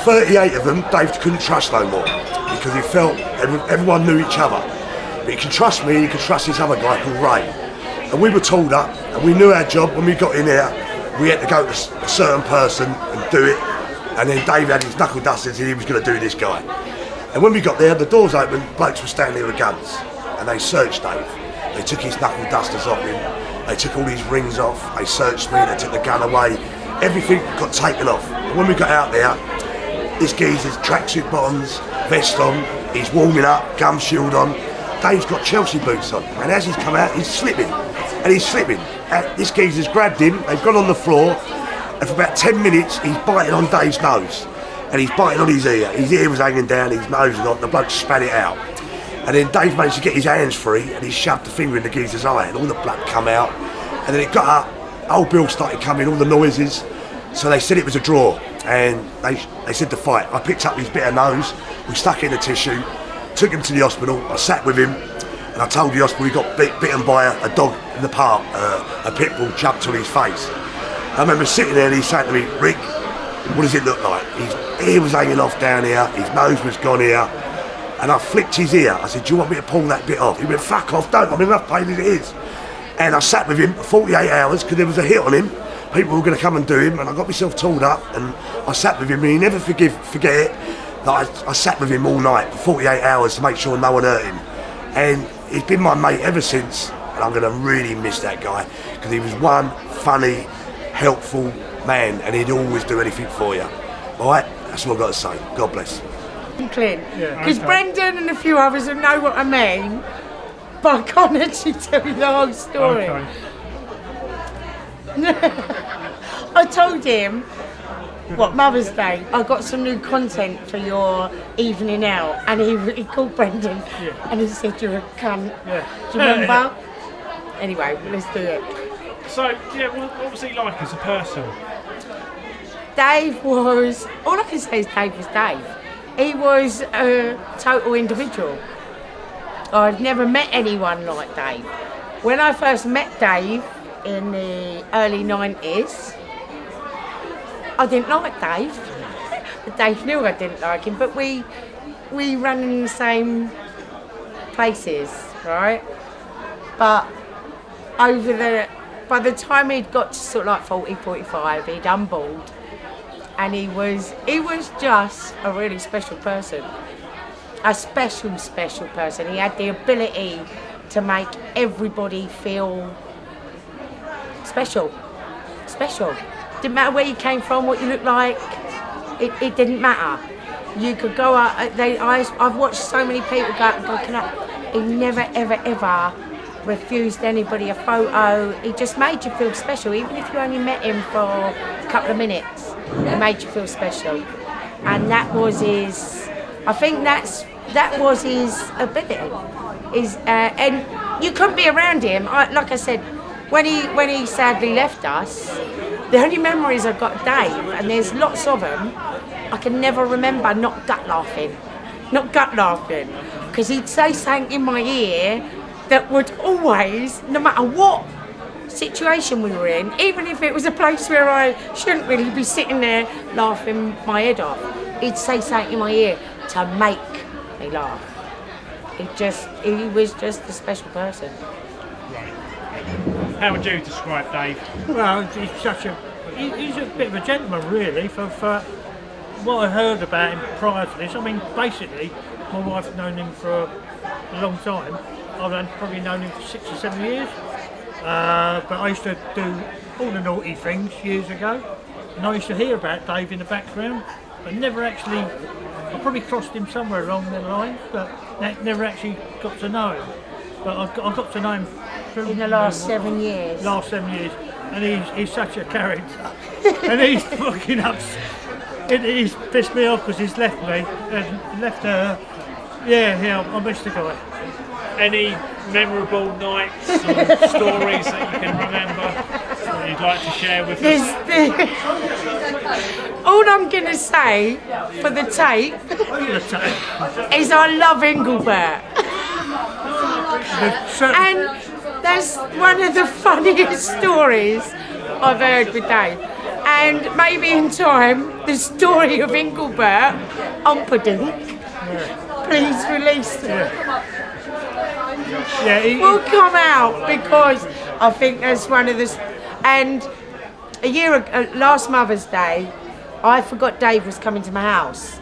38 of them, Dave couldn't trust no more, because he felt everyone knew each other. But he could trust me, and he could trust this other guy called Ray. And we were told up, and we knew our job. When we got in there, we had to go to a certain person and do it. And then Dave had his knuckle dusters, and he was going to do this guy. And when we got there, the doors opened, blokes were standing there with guns, and they searched Dave. They took his knuckle dusters off him, they took all his rings off, they searched me, they took the gun away. Everything got taken off. And when we got out there, this geezer's tracksuit bottoms, vest on, he's warming up, gum shield on. Dave's got Chelsea boots on, and as he's come out, he's slipping, and he's slipping. And this geezer's grabbed him, they've gone on the floor, and for about 10 minutes, he's biting on Dave's nose, and he's biting on his ear. His ear was hanging down, his nose was on, the bloke spat it out. And then Dave managed to get his hands free, and he shoved the finger in the geezer's eye, and all the blood come out. And then it got up, old Bill started coming, all the noises, so they said it was a draw, and they said to fight. I picked up his bit of nose, we stuck it in a tissue, took him to the hospital. I sat with him, and I told the hospital he got bitten by a dog in the park, a pit bull jumped on his face. I remember sitting there and he said to me, Rick, what does it look like? His ear was hanging off down here, his nose was gone here, and I flicked his ear. I said, do you want me to pull that bit off? He went, fuck off, don't, I'm in enough pain as it is. And I sat with him for 48 hours because there was a hit on him. People were going to come and do him, and I got myself tooled up, and I sat with him, and he never forget it. I sat with him all night for 48 hours to make sure no one hurt him. And he's been my mate ever since, and I'm going to really miss that guy, because he was one funny, helpful man, and he'd always do anything for you. All right, that's what I've got to say. God bless. Clint, because Brendan and a few others will know what I mean, but I can't actually tell you the whole story. I told him, what, Mother's Day, I got some new content for your evening out, and he called Brendan and he said, you're a cunt. Do you remember? Anyway, let's do it. So, what was he like as a person? Dave was, all I can say is Dave was Dave. He was a total individual. I've never met anyone like Dave. When I first met Dave in the early 90s, I didn't like Dave. But Dave knew I didn't like him, but we ran in the same places, right? But by the time he'd got to sort of like 40, 45, he'd humbled. And he was just a really special person. A special person. He had the ability to make everybody feel special. Didn't matter where you came from, what you looked like, it didn't matter. You could go out, I've watched so many people go out and go, can I? He never, ever refused anybody a photo. He just made you feel special, even if you only met him for a couple of minutes. He made you feel special, and that was his. I think that was his ability. And you couldn't be around him. Like I said, when he sadly left us, the only memories I've got of Dave, and there's lots of them, I can never remember not gut laughing, because he'd say something in my ear that would always, no matter what situation we were in, even if it was a place where I shouldn't really be sitting there laughing my head off, he'd say something in my ear to make me laugh. He was just a special person. How would you describe Dave? Well, he's a bit of a gentleman, really, for what I heard about him prior to this. I mean, basically, my wife's known him for a long time. I've probably known him for 6 or 7 years. But I used to do all the naughty things years ago, and I used to hear about Dave in the background, but never actually. I probably crossed him somewhere along the line, but never actually got to know him. But I got to know him in the last 7 years. Last 7 years, and he's such a character, and he's fucking up. He's pissed me off because he's left me and left her. Yeah, I miss the guy. Any memorable nights or stories that you can remember that you'd like to share with us? All I'm going to say for the tape is I love Engelbert. And that's one of the funniest stories I've heard with Dave. And maybe in time, the story of Engelbert Humperdinck, please release it. Will come out, because I think that's one of the. And a year ago, last Mother's Day, I forgot Dave was coming to my house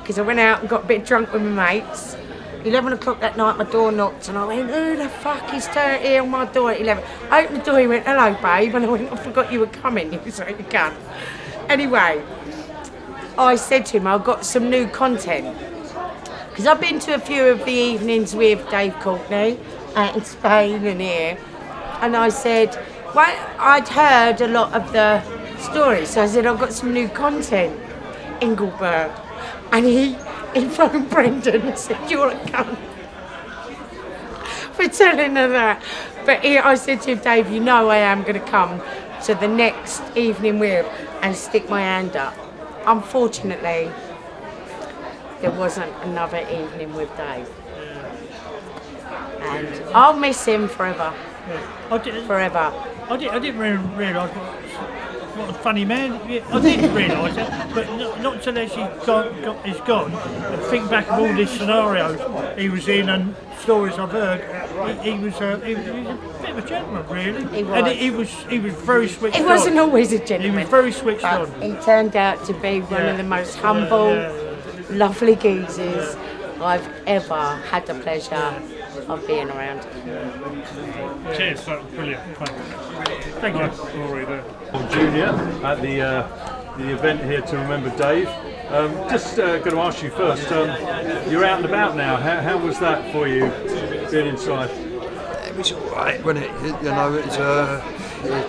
because I went out and got a bit drunk with my mates. 11 o'clock that night, my door knocked, and I went, "Who the fuck is here on my door at 11?" I opened the door, he went, "Hello, babe," and I went, "I forgot you were coming." He was like, "You can't." Anyway, I said to him, "I've got some new content." Because I've been to a few of the evenings with Dave Courtney out in Spain and here, and I said, well, I'd heard a lot of the stories, so I said, "I've got some new content, Engelbert." And he phoned Brendan and said, "You're a cunt," for telling her that. But I said to him, "Dave, you know I am going to come to the next evening with and stick my hand up." Unfortunately, there wasn't another evening with Dave. And I'll miss him forever. Forever. I didn't really realise what a funny man. I didn't realise that, but not until actually he's gone. And think back of all these scenarios he was in and stories I've heard. He was a bit of a gentleman, really. He was. And he was very switched on. He wasn't always a gentleman. He was very switched on. He turned out to be one of the most humble, lovely geezers I've ever had the pleasure of being around. Cheers, that was brilliant. Thank you. Story there. Junior at the event here to remember Dave. Just going to ask you first. You're out and about now. How was that for you, being inside? It was all right, wasn't it? You know,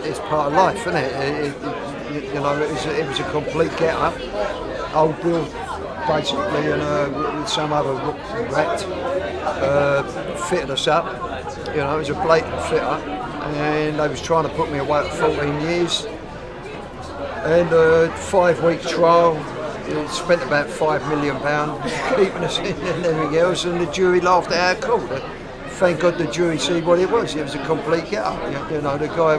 it's part of life, isn't it? You know, it was a complete get-up. Old Bill, basically, and with some other rat, fitted us up. You know, it was a blatant fit-up, and they was trying to put me away for 14 years. And a 5-week trial, spent about £5 million keeping us in and everything else, and the jury laughed at our call. Thank God the jury see what it was. It was a complete get-up. You know, the guy.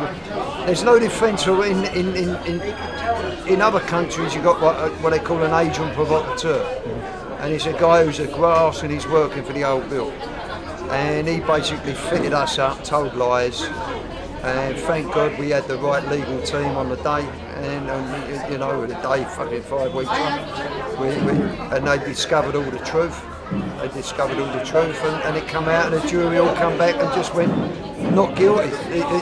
There's no defence in other countries. You got what they call an agent provocateur, and he's a guy who's a grass and he's working for the old Bill. And he basically fitted us up, told lies, and thank God we had the right legal team on the day. And you know, the day fucking 5 weeks on, and they discovered all the truth. They discovered all the truth, and it come out, and the jury all come back and just went not guilty.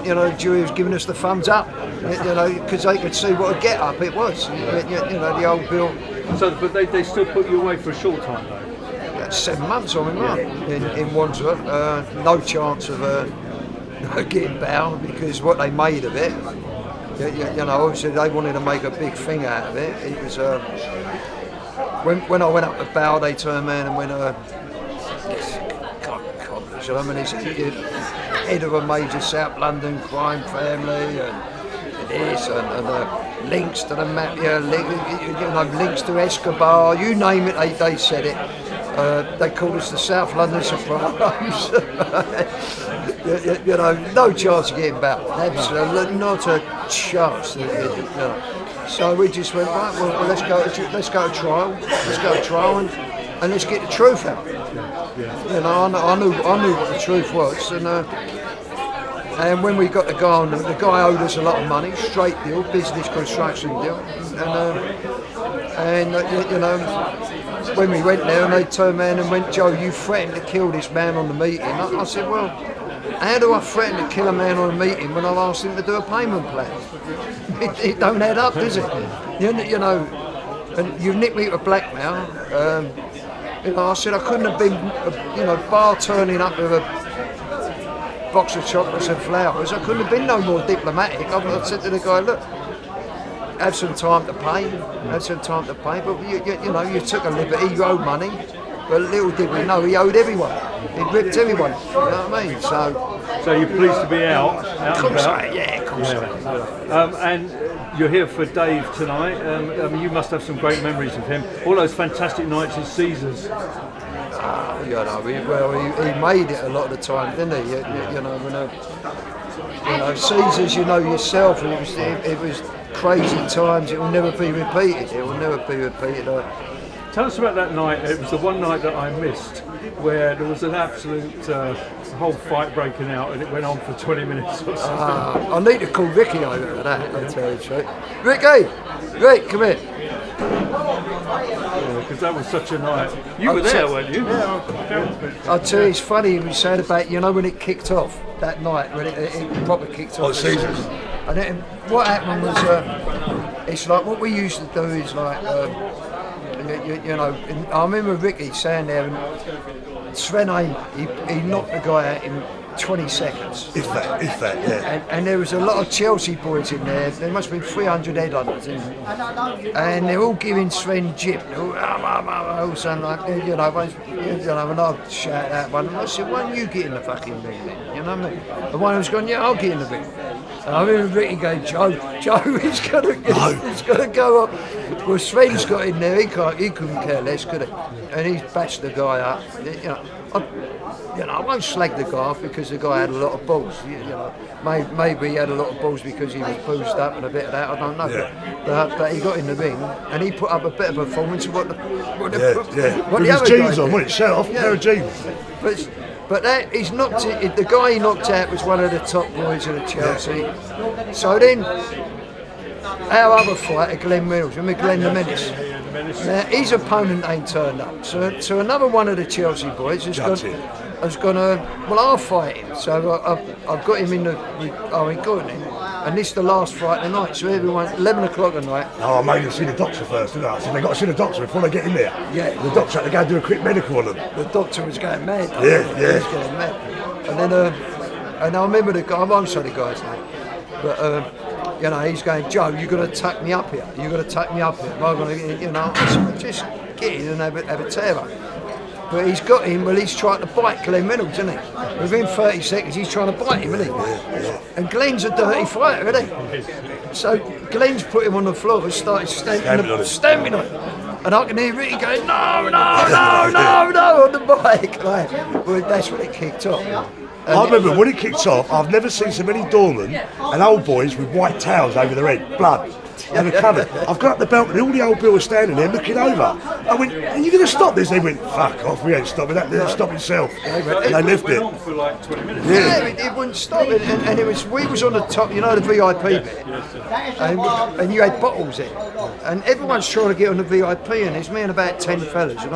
You know, the jury was giving us the thumbs up. You know, because they could see what a get up it was. You know, the old Bill. So, but they still put you away for a short time though. 7 months on remand in Wandsworth. No chance of getting bail, because what they made of it you know, obviously they wanted to make a big thing out of it. It was when I went up to bow, they turned around and went, I mean, he's head of a major South London crime family and this and links to the mafia, links to Escobar, you name it, they said it. They called us the South London Sopranos. You know, no chance of getting back. Absolutely not a chance. You know. So we just went, right, well, let's go to trial. Let's go to trial and let's get the truth out. You know, I knew what the truth was, and when we got the guy on, the guy owed us a lot of money, straight deal, business construction deal, and you know, when we went there and they turned around and went, Joe, you threatened to kill this man on the meeting. I said, well, how do I threaten to kill a man on a meeting when I've asked him to do a payment plan? It don't add up, does it? You know, and you nicked me for blackmail. You know, I said I couldn't have been, you know, bar turning up with a box of chocolates and flowers. I couldn't have been no more diplomatic. I said to the guy, look, have some time to pay. But you know, you took a liberty. You owe money. But little did we know he owed everyone. He ripped everyone. You know what I mean? So you're pleased to be out and about? Yeah, of course. And you're here for Dave tonight. You must have some great memories of him. All those fantastic nights at Caesars. You know, he made it a lot of the time, didn't he? You know, Caesars, you know yourself, it was crazy times. It will never be repeated. Tell us about that night. It was the one night that I missed, where there was an absolute whole fight breaking out, and it went on for 20 minutes or something. I need to call Ricky over for that, I'll tell you the truth. Rick, come here. Because that was such a night. You were there, weren't you? Yeah. I'll tell you, it's funny you said about, you know, when it kicked off that night, when it proper kicked off. Caesars. And then what happened was, it's like what we used to do is like, you know, I remember Ricky saying there, and Sven, he knocked the guy out in 20 seconds. If that, yeah. And there was a lot of Chelsea boys in there. There must have been 300 headhunters in there. And they're all giving Sven jip. All saying like, you know, and I'd shout at one. And I said, why don't you get in the fucking ring then? You know what I mean? The one who's gone, yeah, I'll get in the ring. And I remember Ricky going, Joe, he's gonna go up. Well, Sven's got in there. He couldn't care less, could he? And he's bashed the guy up. You know, I won't slag the guy off because the guy had a lot of balls. You know, maybe he had a lot of balls because he was boozed up and a bit of that. I don't know. Yeah. But he got in the ring and he put up a better performance of what the With his jeans on, wasn't it? Shout off, pair of jeans. But that he's knocked it. The guy he knocked out was one of the top boys of the Chelsea. Yeah. So then, our other fighter, Glenn Reynolds, remember Glenn the Menace? Now, his opponent ain't turned up. So another one of the Chelsea boys has gone, well, I'll fight him. So I've got him in the, and this is the last fight of the night. So everyone, 11 o'clock at night. Oh, I made them see the doctor first, didn't I? So they got to see the doctor before they get in there. Yeah. The doctor had to go and do a quick medical on them. The doctor was going mad. Yeah. He was going mad. And then, and I remember the guy, I won't say the guy's name, but, you know, he's going, Joe, you've got to tuck me up here. You've got to tuck me up here. Am I going to, you know, I said, just get in and have a tear up. But he's got him, well, he's trying to bite Glenn Reynolds, isn't he? Within 30 seconds, he's trying to bite him, isn't he? And Glenn's a dirty fighter, isn't he? So Glenn's put him on the floor and started stamping on him. And I can hear Ricky going, no, on the bike. Like, well, that's when it kicked off. I remember when it kicked off, I've never seen so many doormen and old boys with white towels over their head, blood. They were covered. I've got up the balcony, all the old Bill were standing there looking over. I went, are you going to stop this? They went, fuck off, we ain't stopping that, they'll stop itself. And they left it. On for like 20 minutes. Yeah, it wouldn't stop. And it was, we was on the top, you know, the VIP bit. And you had bottles in. And everyone's trying to get on the VIP, and there's me and about 10 fellas. And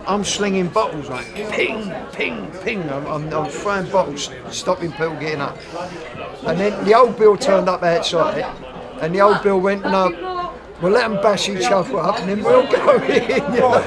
I'm slinging bottles, like ping, ping, ping. I'm throwing bottles, stopping people getting up. And then the old Bill turned up outside. And the old Bill went, no, we'll let them bash each other up and then we'll go in. You know?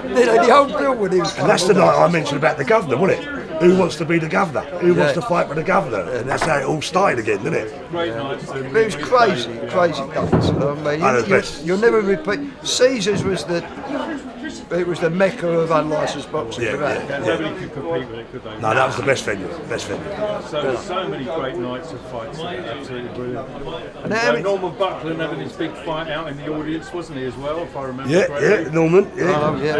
The old Bill would have. And that's the night I mentioned about the governor, wasn't it? who wants to be the governor? Who wants to fight for the governor? And that's how it all started again, didn't it? Great nights. But it was crazy days. You know what I mean? You'll never repeat. Caesars was the mecca of unlicensed boxing. Nobody could compete with it, could they? No, that was the best venue. So many great nights of fights. Absolutely brilliant. And Norman Buckland having his big fight out in the audience, wasn't he, as well, if I remember Yeah, correctly? Norman.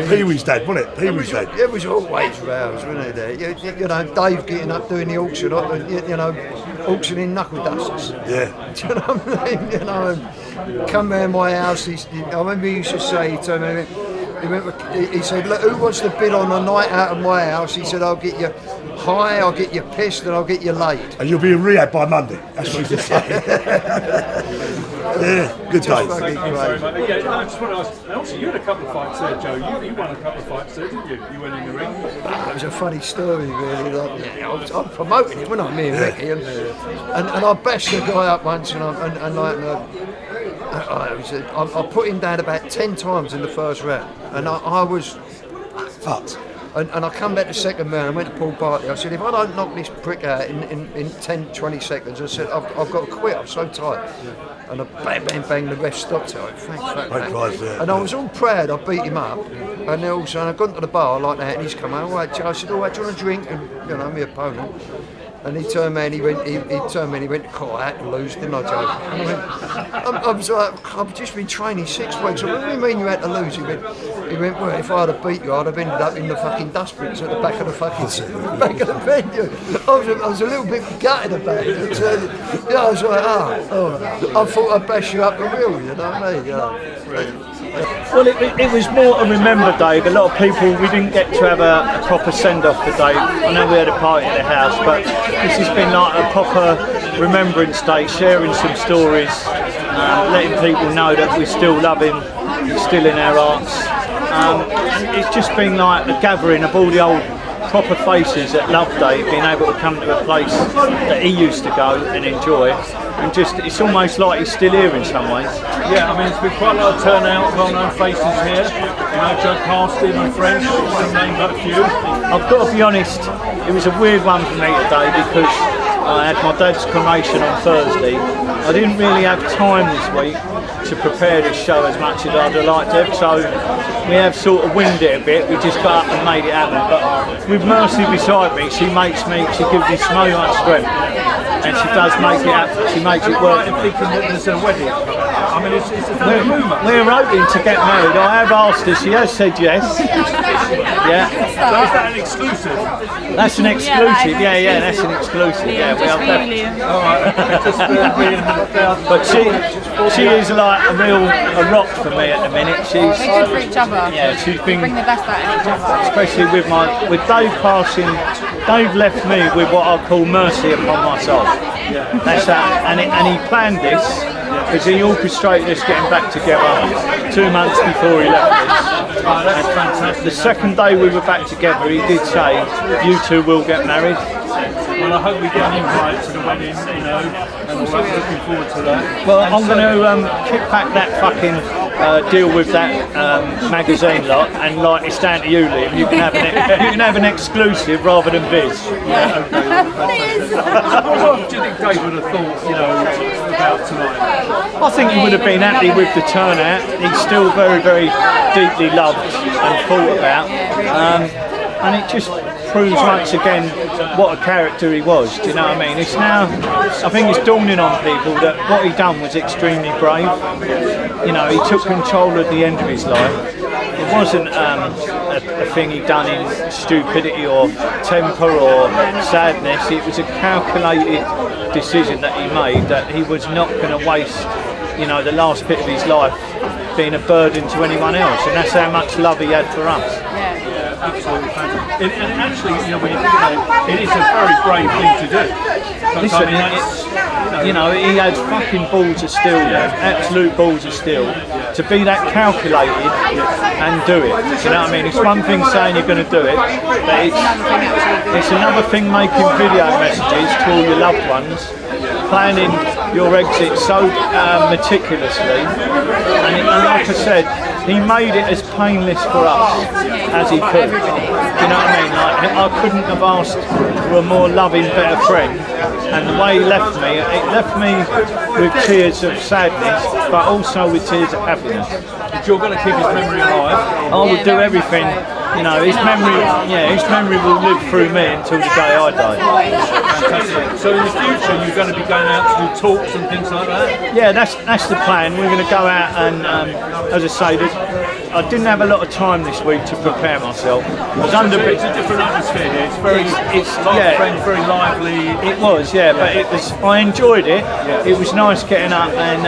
Pee-wee's dad, wasn't it? Pee-wee's dad. It was always rows, wasn't it? There, you know, Dave getting up doing the auction, you know, auctioning knuckle dusters. Yeah. Do you know what I mean? You know, and come round my house. I remember he used to say to me. He said, look, who wants to bid on a night out of my house? He said, I'll get you high, I'll get you pissed, and I'll get you laid. And you'll be in rehab by Monday. That's what he said. Yeah, good day. Thank you very much. I just want to ask, and also you had a couple of fights there, Joe. You won a couple of fights there, didn't you? You went in the ring. It was a funny story, really. Like, I'm promoting it, wasn't I, me and Ricky? And I bashed the guy up once, I put him down about 10 times in the first round, and I was fucked. And I come back to second round, I went to Paul Bartley, I said, if I don't knock this prick out in 10, 20 seconds, I said, I've got to quit, I'm so tired. And I bang, bang, bang, the ref stopped it. I went, thank Christ. And I was all proud, I beat him up. And then also, I got into the bar like that, and he's come out, all right, Joe. I said, all right, do you want a drink? And, you know, my opponent. And he turned around, he turned around, he went, "God, I had to lose, didn't I, Joe?" And I went, I was like, "I've just been training 6 weeks." I went, "What do you mean you had to lose?" He went, "Well, if I'd have beat you, I'd have ended up in the fucking dustbins at the back of the fucking back of the venue." I was a little bit gutted about it. I was like, I thought I'd bash you up the wheel, you know what I mean? Yeah. Well, it was more to remember Dave. A lot of people, we didn't get to have a proper send-off for Dave. I know we had a party at the house, but this has been like a proper remembrance day, sharing some stories, letting people know that we still love him, he's still in our hearts. It's just been like a gathering of all the old proper faces that love Dave, being able to come to a place that he used to go and enjoy, and just it's almost like he's still here in some ways. Yeah, I mean, it's been quite a lot of turnout, well-known faces here. You know, Joe Carston and French, to name but a few. I've got to be honest, it was a weird one for me today because I had my dad's cremation on Thursday. I didn't really have time this week to prepare this show as much as I'd have liked to have, so we have sort of winged it a bit. We just got up and made it happen, but with Mercy beside me, she gives me so much strength, and she does make it happen. She makes it work. I'm thinking that there's a wedding. I mean, it's a rumour. We're hoping to get married. I have asked her, she has said yes. Yeah. So is that an exclusive? That's an exclusive, yeah, that's an exclusive. Yeah, we have that. But she is like a rock for me at the minute. We're good for each other. Yeah, she's been bring the best out of each other. Especially with Dave passing. Dave left me with what I call mercy upon my soul. That's that, and he planned this because he orchestrated us getting back together 2 months before he left us. That's fantastic. The second day we were back together, he did say, "You two will get married." Well, I hope we get an invite to the wedding, you know, and we're looking forward to that. Well, I'm going to kick back that fucking deal with that magazine lot, and like it's down to you, Liam. You can have an exclusive rather than Viz. Yeah, okay. What do you think Dave would have thought, you know, about tonight? I think he would have been happy with the turnout. He's still very, very deeply loved and thought about, and it just proves once again what a character he was. Do you know what I mean? It's now, I think it's dawning on people that what he done was extremely brave. You know, he took control at the end of his life. It wasn't a thing he done in stupidity or temper or sadness. It was a calculated decision that he made, that he was not going to waste, you know, the last bit of his life being a burden to anyone else, and that's how much love he had for us. Absolutely fantastic. And actually, you know, when you think about it, it is a very brave thing to do. But Listen, I mean, you know, he had fucking balls of steel, absolute balls of steel, to be that calculated and do it. You know what I mean? It's one thing saying you're going to do it, but it's another thing making video messages to all your loved ones, planning your exit so meticulously, and like I said, he made it as painless for us as he could. Do you know what I mean? Like, I couldn't have asked for a more loving, better friend. And the way he left me, it left me with tears of sadness, but also with tears of happiness. But you're going to keep his memory alive. I would do everything. You know, his memory will live through me until the day I die. Fantastic. So in the future, you're going to be going out to do talks and things like that? Yeah, that's the plan. We're going to go out and, as I say, I didn't have a lot of time this week to prepare myself. It's a different atmosphere here. It's very, friends, very lively. It was, yeah, but I enjoyed it. Yeah. It was nice getting up, and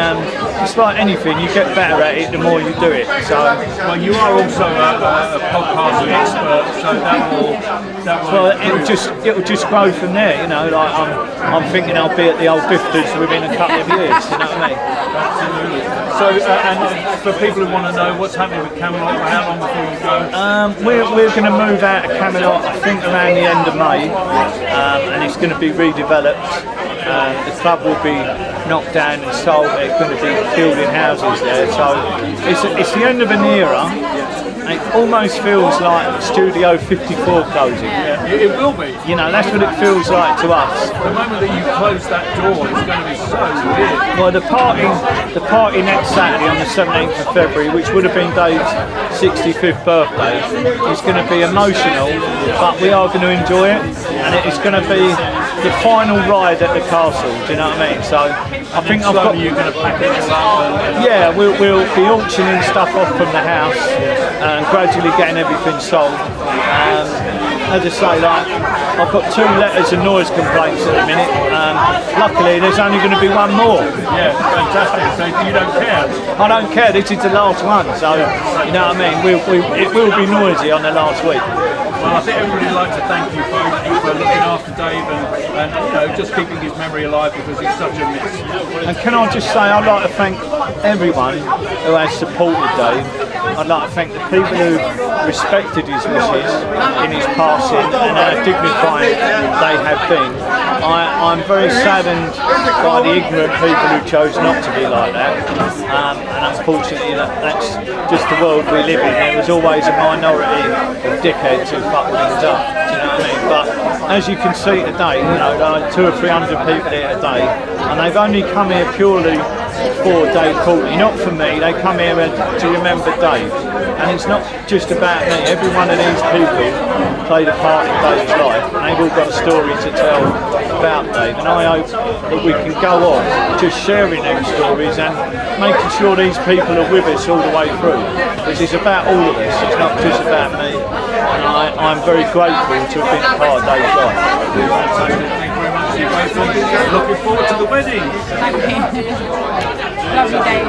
it's like anything, you get better at it the more you do it. So, well, you are also a podcasting expert, so that will. Well, it'll just grow from there. You know, like I'm thinking I'll be at the old Bifters within a couple of years. You know what I mean? Absolutely. So, and for people who want to know what's happening with Camelot, how long before you go? We're going to move out of Camelot, I think, around the end of May, and it's going to be redeveloped. The club will be knocked down and sold. There's going to be building houses there, so it's the end of an era. It almost feels like Studio 54 closing. Yeah, it will be. You know, that's what it feels like to us. The moment that you close that door, it's going to be so weird. Well, the party next Saturday on the 17th of February, which would have been Dave's 65th birthday, is going to be emotional, but we are going to enjoy it, and it's going to be the final ride at the castle. Do you know what I mean? So I think I've got. You're going to pack it all up. Yeah, we'll be auctioning stuff off from the house and gradually getting everything sold. As I say, like, I've got 2 letters of noise complaints at the minute. Luckily, there's only going to be one more. Yeah, fantastic. So you don't care? I don't care. This is the last one, so you know what I mean. It will be noisy on the last week. Well, I think everybody would like to thank you both for looking after Dave and you know, just keeping his memory alive because he's such a miss. And can I just say, I'd like to thank everyone who has supported Dave. I'd like to thank the people who respected his wishes in his passing and how dignified they have been. I'm very saddened by the ignorant people who chose not to be like that, and unfortunately that's just the world we live in. There was always a minority of dickheads who fuck things up, do you know what I mean? But as you can see today, you know, there are 200 or 300 people here today, and they've only come here purely for Dave Courtney, not for me. They come here to remember Dave, and it's not just about me. Every one of these people played a part in Dave's life, and they've all got a story to tell about Dave, and I hope that we can go on just sharing those stories and making sure these people are with us all the way through, because it's about all of us, it's not just about me, and I'm very grateful to have been a part of Dave's life. Thank you very much. Looking forward to the wedding. Thank you. Lovely day.